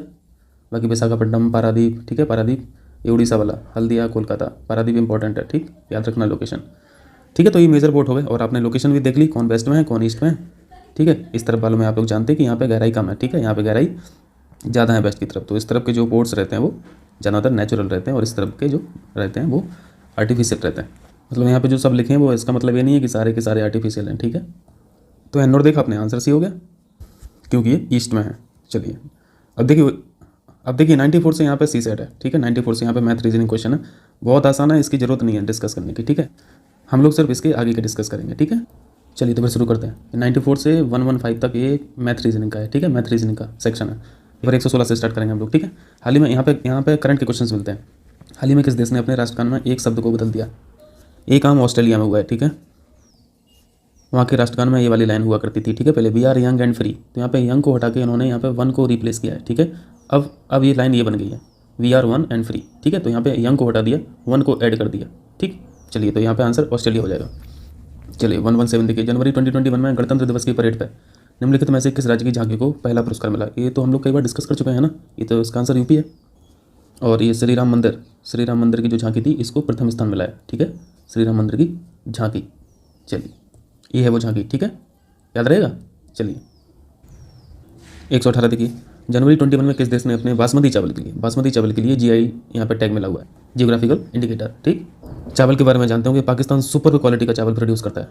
बाकी विशाखापट्टनम, पारादीप, ठीक है, पारादीप ये उड़ीसा वाला, हल्दिया कोलकाता, पारादीप इंपॉर्टेंट है। ठीक, याद रखना लोकेशन। ठीक है, तो ये मेजर पोर्ट हो गए और आपने लोकेशन भी देख ली, कौन वेस्ट में है कौन ईस्ट में है। ठीक है, इस तरफ वालों में आप लोग जानते हैं कि यहाँ पे गहराई कम है। ठीक है, यहाँ पे गहराई ज़्यादा है वेस्ट की तरफ, तो इस तरफ के जो पोर्ट्स रहते हैं वो ज़्यादातर नेचुरल रहते हैं और इस तरफ के जो रहते हैं वो आर्टिफिशियल रहते हैं। मतलब यहाँ पे जो सब लिखे हैं वो, इसका मतलब ये नहीं है कि सारे के सारे आर्टिफिशियल हैं। ठीक है, तो एन्नौर देखा आपने, आंसर सी हो गया क्योंकि ये ईस्ट में है। चलिए अब देखिए 94 से यहाँ पे सी सेट है। ठीक है, 94 से यहाँ पे मैथ रीजनिंग क्वेश्चन है, बहुत आसान है, इसकी जरूरत नहीं है डिस्कस करने की। ठीक है, हम लोग सिर्फ इसके आगे के डिस्कस करेंगे। ठीक है, चलिए तो फिर शुरू करते हैं। 94 से 115 तक ये मैथ रीजनिंग का है। ठीक है, मैथ रीजनिंग का सेक्शन है। फिर 116 से स्टार्ट करेंगे हम लोग। ठीक है, हाल ही में यहाँ पे करंट के क्वेश्चंस मिलते हैं। हाल ही में किस देश ने अपने राष्ट्रगान में एक शब्द को बदल दिया? एक काम ऑस्ट्रेलिया में हुआ है। ठीक है, वहाँ के राष्ट्रगान में ये वाली लाइन हुआ करती थी। ठीक है, पहले we are young and free, तो यहाँ पे यंग को हटा के इन्होंने यहाँ पे वन को रिप्लेस किया है। ठीक है, अब ये लाइन ये बन गई है, we are one and free. ठीक है, तो यहाँ पे यंग को हटा दिया, वन को ऐड कर दिया। ठीक, चलिए तो यहाँ पे आंसर ऑस्ट्रेलिया हो जाएगा। चलिए 117 देखिए, जनवरी 2021 में गणतंत्र दिवस की परेड पर निम्नलिखित में से किस राज्य की झांकी को पहला पुरस्कार मिला? ये तो हम लोग कई बार डिस्कस कर चुके हैं ना, ये तो इसका आंसर यूपी है। और ये श्री राम मंदिर की जो झांकी थी इसको प्रथम स्थान मिला है। ठीक है, श्री राम मंदिर की झांकी, चलिए ये है वो झांकी। ठीक है, याद रहेगा। चलिए 118 देखिए, जनवरी 21 में किस देश ने अपने बासमती चावल के लिए जीआई यहाँ पर टैग मिला हुआ है, जियोग्राफिकल इंडिकेटर। ठीक, चावल के बारे में जानते होंगे, पाकिस्तान सुपर क्वालिटी का चावल प्रोड्यूस करता है,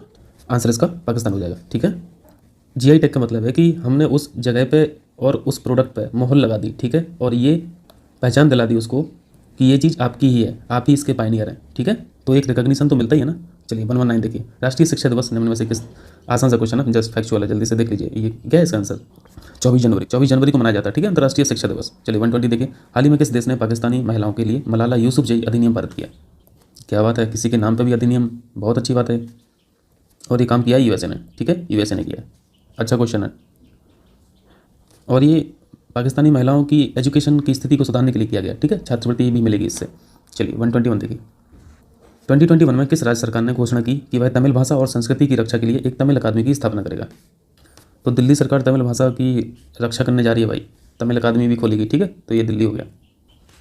आंसर इसका पाकिस्तान हो जाएगा। ठीक है, जीआई टैग का मतलब है कि हमने उस जगह पे और उस प्रोडक्ट पे मोहर लगा दी। ठीक है, और ये पहचान दिला दी उसको कि ये चीज़ आपकी ही है, आप ही इसके पायनियर हैं। ठीक है, तो एक रिकॉग्निशन तो मिलता ही है ना। चलिए 119 देखिए, राष्ट्रीय शिक्षा दिवस निम्न में से किस, आसान सा क्वेश्चन है, जस्ट फैक्चुअल है, जल्दी से देख लीजिए। ये क्या है इसका आंसर? 24 जनवरी को मनाया जाता है। ठीक है, अंतर्राष्ट्रीय शिक्षा दिवस। चलिए 120 देखिए, हाल ही में किस देश ने पाकिस्तानी महिलाओं के लिए मलाला यूसुफजई अधिनियम पारित किया? क्या बात है, किसी के नाम पर भी अधिनियम, बहुत अच्छी बात है। और ये काम किया है यूएसए ने। ठीक है, यूएसए ने किया है, अच्छा क्वेश्चन है। और ये पाकिस्तानी महिलाओं की एजुकेशन की स्थिति को सुधारने के लिए किया गया। ठीक है, छात्रवृत्ति भी मिलेगी इससे। चलिए 121 देखिए, 2021 में किस राज्य सरकार ने घोषणा की कि वह तमिल भाषा और संस्कृति की रक्षा के लिए एक तमिल अकादमी की स्थापना करेगा? तो दिल्ली सरकार तमिल भाषा की रक्षा करने जा रही है भाई, तमिल अकादमी भी खोलेगी। ठीक है, तो ये दिल्ली हो गया।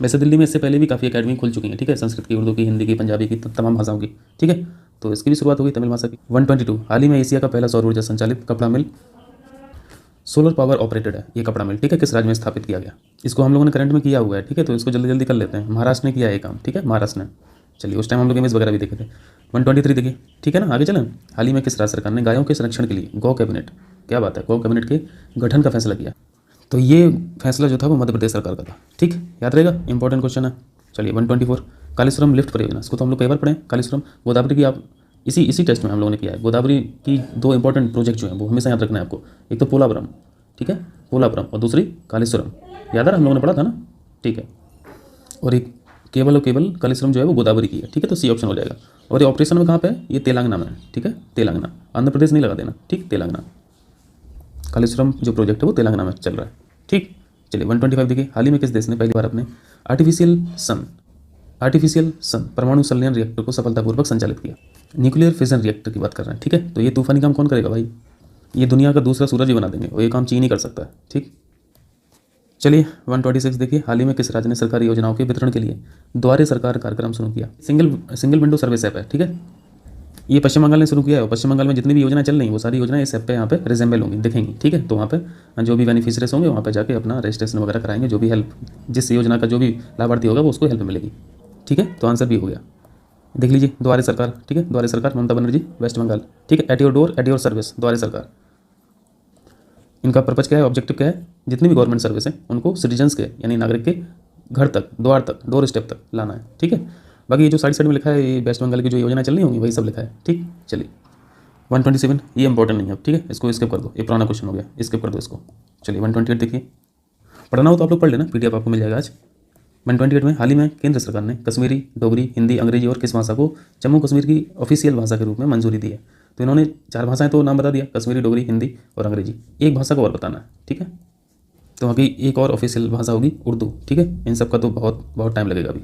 वैसे दिल्ली में इससे पहले भी काफ़ी अकेडमी खुल चुकी हैं, ठीक है, संस्कृत की, उर्दू की, हिंदी की, पंजाबी की, तमाम भाषाओं की, ठीक है। तो इसकी भी शुरुआत होगी तमिल भाषा की। 122 हाल ही में एशिया का पहला सौर ऊर्जा संचालित कपड़ा मिल, सोलर पावर ऑपरेटेड है ये कपड़ा मिल, ठीक है, किस राज्य में स्थापित किया गया। इसको हम लोगों ने करंट में किया हुआ है, ठीक है, तो इसको जल्दी जल्दी कर लेते हैं। महाराष्ट्र ने किया है ये काम, ठीक है, महाराष्ट्र ने। चलिए उस टाइम हम लोग इमेज वगैरह भी देखे थे। 123 देखिए, ठीक है ना, आगे चलें। हाल ही में किस राज्य सरकार ने गायों के संरक्षण के लिए गौ कैबिनेट, क्या बात है, गौ कैबिनेट के गठन का फैसला किया। तो ये फैसला जो था वो मध्य प्रदेश सरकार का था, ठीक, याद रहेगा, इंपॉर्टेंट क्वेश्चन है। चलिए 124 कालेश्वरम लिफ्ट परियोजना, इसको तो हम लोग कई बार पढ़े। कालेश्वरम गोदावरी की, आप इसी टेस्ट में हम लोगों ने किया है। गोदावरी की दो इंपॉर्टेंट प्रोजेक्ट जो हैं वो हमेशा याद रखना है आपको। एक तो पोलावरम, ठीक है, पोलावरम, और दूसरी कालेश्वरम, याद है, हम लोगों ने पढ़ा था ना, ठीक है। और एक केवल और केवल कालेश्वरम जो है वो गोदावरी की है, ठीक है, तो सी ऑप्शन हो जाएगा। और ये ऑपरेशन में कहाँ पे है, ये तेलंगाना में है, ठीक है, तेलंगाना, आंध्र प्रदेश नहीं लगा देना, ठीक, तेलंगाना। कालेश्वरम जो प्रोजेक्ट है वो तेलंगाना में चल रहा है, ठीक। चलिए 125 देखिए, हाल ही में किस देश ने पहली बार अपने आर्टिफिशियल सन परमाणु संलयन रिएक्टर को सफलतापूर्वक संचालित किया। न्यूक्लियर फिजन रिएक्टर की बात कर रहे हैं, ठीक है। तो ये तूफानी काम कौन करेगा भाई, ये दुनिया का दूसरा सूरज ही बना देंगे, और ये काम चीन ही कर सकता है, ठीक। चलिए 126 देखिए, हाल ही में किस राज्य ने सरकारी योजनाओं के वितरण के लिए द्वारे सरकार कार्यक्रम शुरू किया। सिंगल विंडो सर्विस ऐप है, ठीक है, ये पश्चिम बंगाल ने शुरू किया है। और पश्चिम बंगाल में जितनी भी योजनाएं चल रही हैं वो सारी योजनाएं इस ऐप पे यहाँ पे रिजेंबल होंगी, दिखेंगी, ठीक है। तो वहाँ पे जो भी बेनिफिशियरीज होंगे वहाँ पे जाके अपना रजिस्ट्रेशन वगैरह कराएंगे, जो भी हेल्प, जिस योजना का जो भी लाभार्थी होगा वो उसको हेल्प मिलेगी, ठीक है। तो आंसर भी हो गया, देख लीजिए, द्वारे सरकार, ठीक है, द्वारे सरकार, ममता बनर्जी, वेस्ट बंगाल, ठीक है। At your door at your service, द्वारे सरकार। इनका पर्पज क्या है, ऑब्जेक्टिव क्या है, जितनी भी गवर्नमेंट सर्विस है उनको सिटीजन्स के यानी नागरिक के घर तक, द्वार तक, डोर स्टेप तक लाना है, ठीक है। बाकी ये जो साइड में लिखा है ये वेस्ट बंगाल की जो योजना चल रही होंगी वही सब लिखा है, ठीक। चलिए 127 ये इंपॉर्टेंट नहीं है, ठीक है, इसको स्किप कर दो, ये पुराना क्वेश्चन हो गया, स्किप कर दो इसको। चलिए 128 देखिए, पढ़ना हो तो आप लोग पढ़ लेना, PDF आपको मिल जाएगा आज। 128 में हाल ही में केंद्र सरकार ने कश्मीरी, डोगरी, हिंदी, अंग्रेजी और किस भाषा को जम्मू कश्मीर की ऑफिशियल भाषा के रूप में मंजूरी दी है। तो इन्होंने 4 भाषाएं तो नाम बता दिया, कश्मीरी, डोगरी, हिंदी और अंग्रेजी। एक भाषा को और बताना है, ठीक है। तो अभी एक और ऑफिशियल भाषा होगी उर्दू, ठीक है। इन सब का तो बहुत टाइम लगेगा अभी,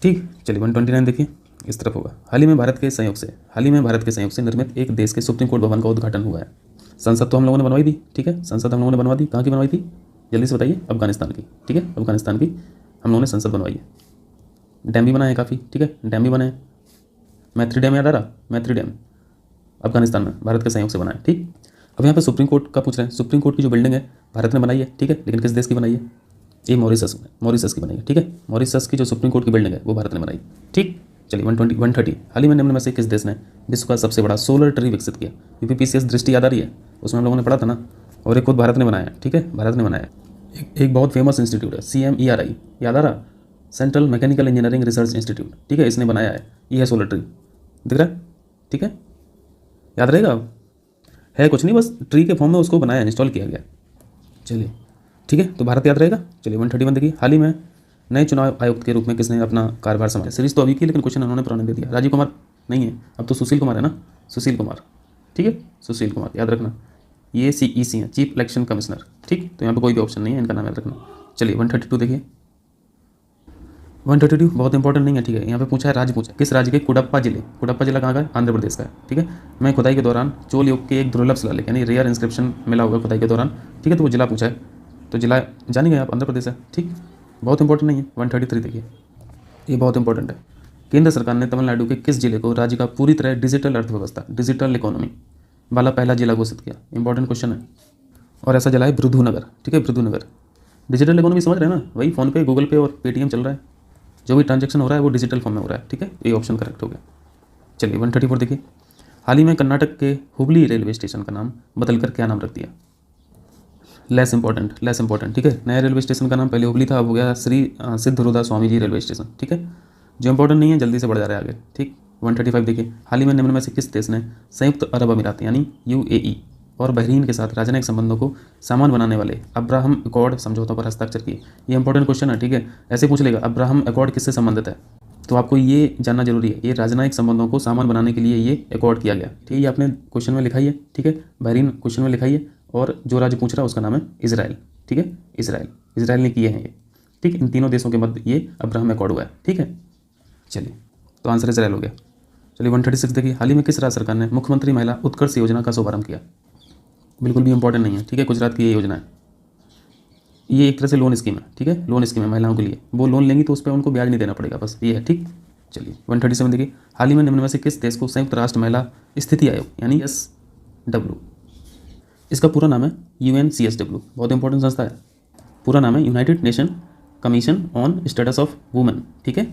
ठीक। चलिए 129 देखिए, इस तरफ होगा। हाल ही में भारत के सहयोग से निर्मित एक देश के सुप्रीम कोर्ट भवन का उद्घाटन हुआ है। संसद तो हम लोगों ने बनवाई थी, ठीक है, संसद हम लोगों ने बनवा दी। कहाँ की बनवाई थी, जल्दी से बताइए, अफगानिस्तान की, ठीक है, अफगानिस्तान की हम लोगों ने संसद बनवाई है। डैम भी बनाए हैं काफ़ी, ठीक है, डैम भी बने हैं। मैत्री डैम याद आ रहा, मैत्री डैम अफगानिस्तान में भारत के सहयोग से बना है, ठीक। अब यहाँ पे सुप्रीम कोर्ट का पूछ रहे हैं, सुप्रीम कोर्ट की जो बिल्डिंग है भारत ने बनाई है, ठीक है, लेकिन किस देश की बनाई है, ये मॉरिशस की बनाई है, ठीक है। मॉरिशस की जो सुप्रीम कोर्ट की बिल्डिंग है वो भारत ने बनाई, ठीक। चलिए 130 हाल ही में निम्न में से किस देश ने विश्व का सबसे बड़ा सोलर ट्री विकसित किया। UPPCS दृष्टि याद आ रही है, उसमें हम लोगों ने पढ़ा था ना, और एक खुद भारत ने बनाया, ठीक है, भारत ने बनाया। एक बहुत फेमस इंस्टीट्यूट है CMERI, याद आ रहा, central mechanical engineering research institute, ठीक है, इसने बनाया है, ये है सोलर ट्री, दिख रहा है, ठीक है, याद रहेगा, है कुछ नहीं, बस ट्री के फॉर्म में उसको बनाया, इंस्टॉल किया गया। चलिए ठीक है, तो भारत याद रहेगा। चलिए 131 देखिए, हाल ही में नए चुनाव आयुक्त के रूप में किसने अपना कार्यभार संभाला। सीरीज तो अभी की, लेकिन क्वेश्चन उन्होंने पुराने दे दिया। राजीव कुमार नहीं है, अब तो सुशील कुमार है ना, सुशील कुमार, ठीक है, सुशील कुमार याद रखना। ये CEC है, चीफ इलेक्शन कमिश्नर, ठीक। तो यहाँ पे कोई भी ऑप्शन नहीं है, इनका नाम याद रखना। चलिए 132 देखिए, 132 बहुत इंपॉर्टेंट नहीं है, ठीक है। यहाँ पे पूछा है राज्य, पूछा किस राज्य के कुडप्पा जिला कहाँ का है, आंध्र प्रदेश का है, ठीक है। मैं खुदाई के दौरान चोल युग के एक दुर्लभ शिलालेख यानी रेयर इंस्क्रिप्शन मिला होगा खुदाई के दौरान, ठीक है। तो वो जिला पूछा है, तो जिला जानेंगे आप, आंध्र प्रदेश है, ठीक, बहुत इंपॉर्टेंट नहीं है। 133 देखिए, ये बहुत इंपॉर्टेंट है। केंद्र सरकार ने तमिलनाडु के किस जिले को राज्य का पूरी तरह डिजिटल अर्थव्यवस्था, डिजिटल इकोनॉमी वाला पहला जिला घोषित किया। इंपॉर्टेंट क्वेश्चन है, और ऐसा जिला है भृदुनगर, ठीक है, भृदुनगर। डिजिटल इकोनॉमी समझ रहे हैं ना, वही फ़ोन पे, गूगल पे और पेटीएम चल रहा है, जो भी ट्रांजैक्शन हो रहा है वो डिजिटल फॉर्म में हो रहा है, ठीक है, ये ऑप्शन करेक्ट हो गया। चलिए 134 देखिए, हाल ही में कर्नाटक के हुबली रेलवे स्टेशन का नाम बदलकर क्या नाम रख दिया। लेस इंपॉर्टेंट, ठीक है। नया रेलवे स्टेशन का नाम पहले हुबली था, अब हो गया श्री सिद्धरूदा स्वामी जी रेलवे स्टेशन, ठीक है। जो इंपॉर्टेंट नहीं है जल्दी से बढ़ जा रहा है आगे, ठीक। 135 देखिए, हाल ही में निम्न में से किस देश ने संयुक्त अरब अमीरात यानी UAE और बहरीन के साथ राजनयिक संबंधों को सामान बनाने वाले अब्राहम अकॉर्ड समझौतों पर हस्ताक्षर किए। ये इंपॉर्टेंट क्वेश्चन है, ठीक है, ऐसे पूछ लेगा अब्राहम अकॉर्ड किससे संबंधित है, तो आपको ये जानना जरूरी है। ये राजनयिक संबंधों को सामान बनाने के लिए ये अकॉर्ड किया गया, ठीक है। ये आपने क्वेश्चन में लिखा ही है, ठीक है, बहरीन क्वेश्चन में लिखा ही है, और जो राज्य पूछ रहा है उसका नाम है इजराइल, ठीक है, इजराइल ने किए हैं ये, ठीक। इन तीनों देशों के मध्य ये अब्राहम अकॉर्ड हुआ है, ठीक है। चलिए, तो आंसर इजराइल हो गया। चलिए 136 देखिए, हाल ही में किस राज्य सरकार ने मुख्यमंत्री महिला उत्कर्ष योजना का शुभारंभ किया। बिल्कुल भी इंपॉर्टेंट नहीं है, ठीक है, गुजरात की ये योजना है। ये एक तरह से लोन स्कीम है, ठीक है, लोन स्कीम है महिलाओं के लिए। वो लोन लेंगी तो उस पर उनको ब्याज नहीं देना पड़ेगा, बस ये है, ठीक। चलिए 137 देखिए, हाल ही में निम्न में से किस देश को संयुक्त राष्ट्र महिला स्थिति आयोग यानी SW, इसका पूरा नाम है UNCSW, बहुत इंपॉर्टेंट संस्था है। पूरा नाम है United nation commission on status of women, ठीक है।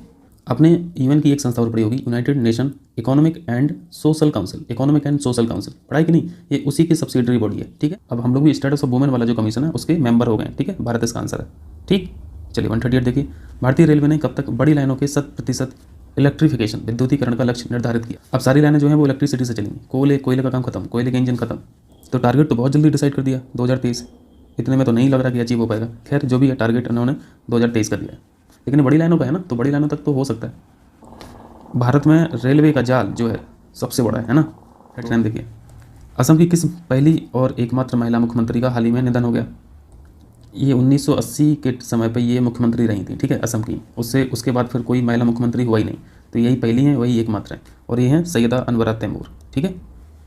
आपने UN की एक संस्था और पढ़ी होगी, United nation economic and social council, economic and social council पढ़ाई कि नहीं, ये उसी की सब्सिडरी बॉडी है, ठीक है। अब हम लोग भी स्टेटस ऑफ वुमेन वाला जो कमीशन है उसके मेंबर हो गए, ठीक है। भारत इसका आंसर है, ठीक। चलिए 138 देखिए, भारतीय रेलवे ने कब तक बड़ी लाइनों के 100% इलेक्ट्रिफिकेशन विद्युतीकरण का लक्ष्य निर्धारित किया। अब सारी लाइनें जो हैं वो इलेक्ट्रिसिटी से चलेंगी, कोयले का काम खत्म, कोयले के इंजन खत्म। तो टारगेट तो बहुत जल्दी डिसाइड कर दिया 2023, इतने में तो नहीं लग रहा कि अचीव हो पाएगा। खैर जो भी है टारगेट उन्होंने 2023 कर दिया है, लेकिन बड़ी लाइनों का है ना, तो बड़ी लाइनों तक तो हो सकता है। भारत में रेलवे का जाल जो है सबसे बड़ा है ना। हेडलाइन देखिए, असम की किस पहली और एकमात्र महिला मुख्यमंत्री का हाल ही में निधन हो गया। ये 1980 के समय पर ये मुख्यमंत्री रही थी, ठीक है, असम की। उसके बाद फिर कोई महिला मुख्यमंत्री हुआ ही नहीं, तो यही पहली है, वही एकमात्र है, और ये हैं सैयदा अनवरा तैमूर, ठीक है।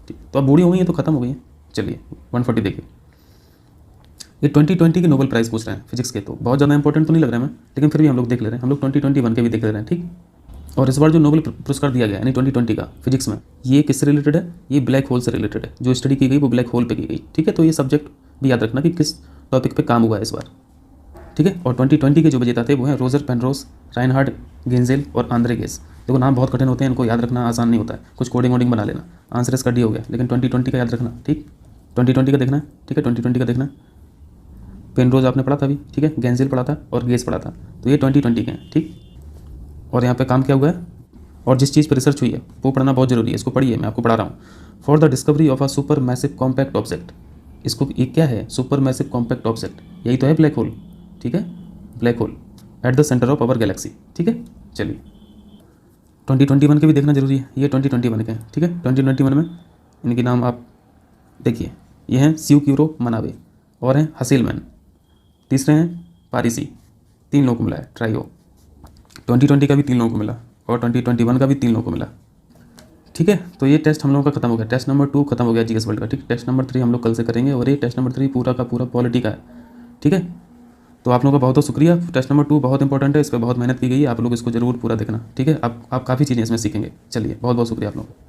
तो अब बूढ़ी हो गई है तो ख़त्म हो गई है। चलिए 140 देखिए, ये 2020 के नोबेल प्राइज़ पूछ रहे हैं फिजिक्स के, तो बहुत ज़्यादा इंपॉर्टेंट तो नहीं लग रहा है मैं, लेकिन फिर भी हम लोग देख ले रहे हैं। हम लोग 2021 के भी देख ले रहे हैं, ठीक। और इस बार जो नोबेल पुरस्कार दिया गया यानी 2020 का फिजिक्स में, ये किससे रिलेटेड है, ये ब्लैक होल से रिलेटेड है। जो स्टडी की गई वो ब्लैक होल पे की गई, ठीक है। तो ये सब्जेक्ट भी याद रखना कि किस टॉपिक पे काम हुआ है इस बार, ठीक है। और 2020 के जो विजेता थे वो हैं रोजर पेनरोस, राइनहार्ड गेंजेल और आंद्रे गेस। देखो नाम बहुत कठिन होते हैं, इनको याद रखना आसान नहीं होता है, कुछ कोडिंग वोडिंग बना लेना। आंसर इसका डी हो गया, लेकिन 2020 का याद रखना, ठीक। 2020 का देखना है, ठीक है, 2020 का देखना है। पेनरोज आपने पढ़ा था अभी, ठीक है, गेंजेल पढ़ा था और गेस पढ़ा था, तो ये 2020 के हैं, ठीक। और यहाँ पे काम क्या हुआ है और जिस चीज़ पर रिसर्च हुई है वो पढ़ना बहुत जरूरी है, इसको पढ़िए, मैं आपको पढ़ा रहा हूँ। For the discovery of a super massive compact object, इसको ये क्या है, सुपर मैसिव कॉम्पैक्ट ऑब्जेक्ट, यही तो है ब्लैक होल, ठीक है, black hole at the centre of our galaxy, ठीक है। चलिए 2021 के भी देखना जरूरी है, ये 2021 के हैं, ठीक है। 2021 में इनके नाम आप देखिए, ये हैं स्यूक्यूरो मनावे और हैं हसीलमैन, तीसरे हैं पारिसी, 3 लोगों को मिला है ट्राइओ। 2020 का भी 3 लोगों को मिला और 2021 का भी 3 लोगों को मिला, ठीक है। तो ये टेस्ट हम लोगों का खत्म हो गया, टेस्ट नंबर 2 खत्म हो गया जीएस वर्ल्ड का, ठीक। टेस्ट नंबर 3 हम लोग कल से करेंगे और ये टेस्ट नंबर 3 पूरा का पूरा पॉलिटी का है, ठीक है। तो आप लोगों का बहुत बहुत शुक्रिया। टेस्ट नंबर 2 बहुत इंपॉर्टेंट है, इस पर बहुत मेहनत की गई है, आप लोग इसको जरूर पूरा देखना, ठीक है। आप काफ़ी चीज़ें इसमें सीखेंगे। चलिए बहुत बहुत शुक्रिया आप लोगों का।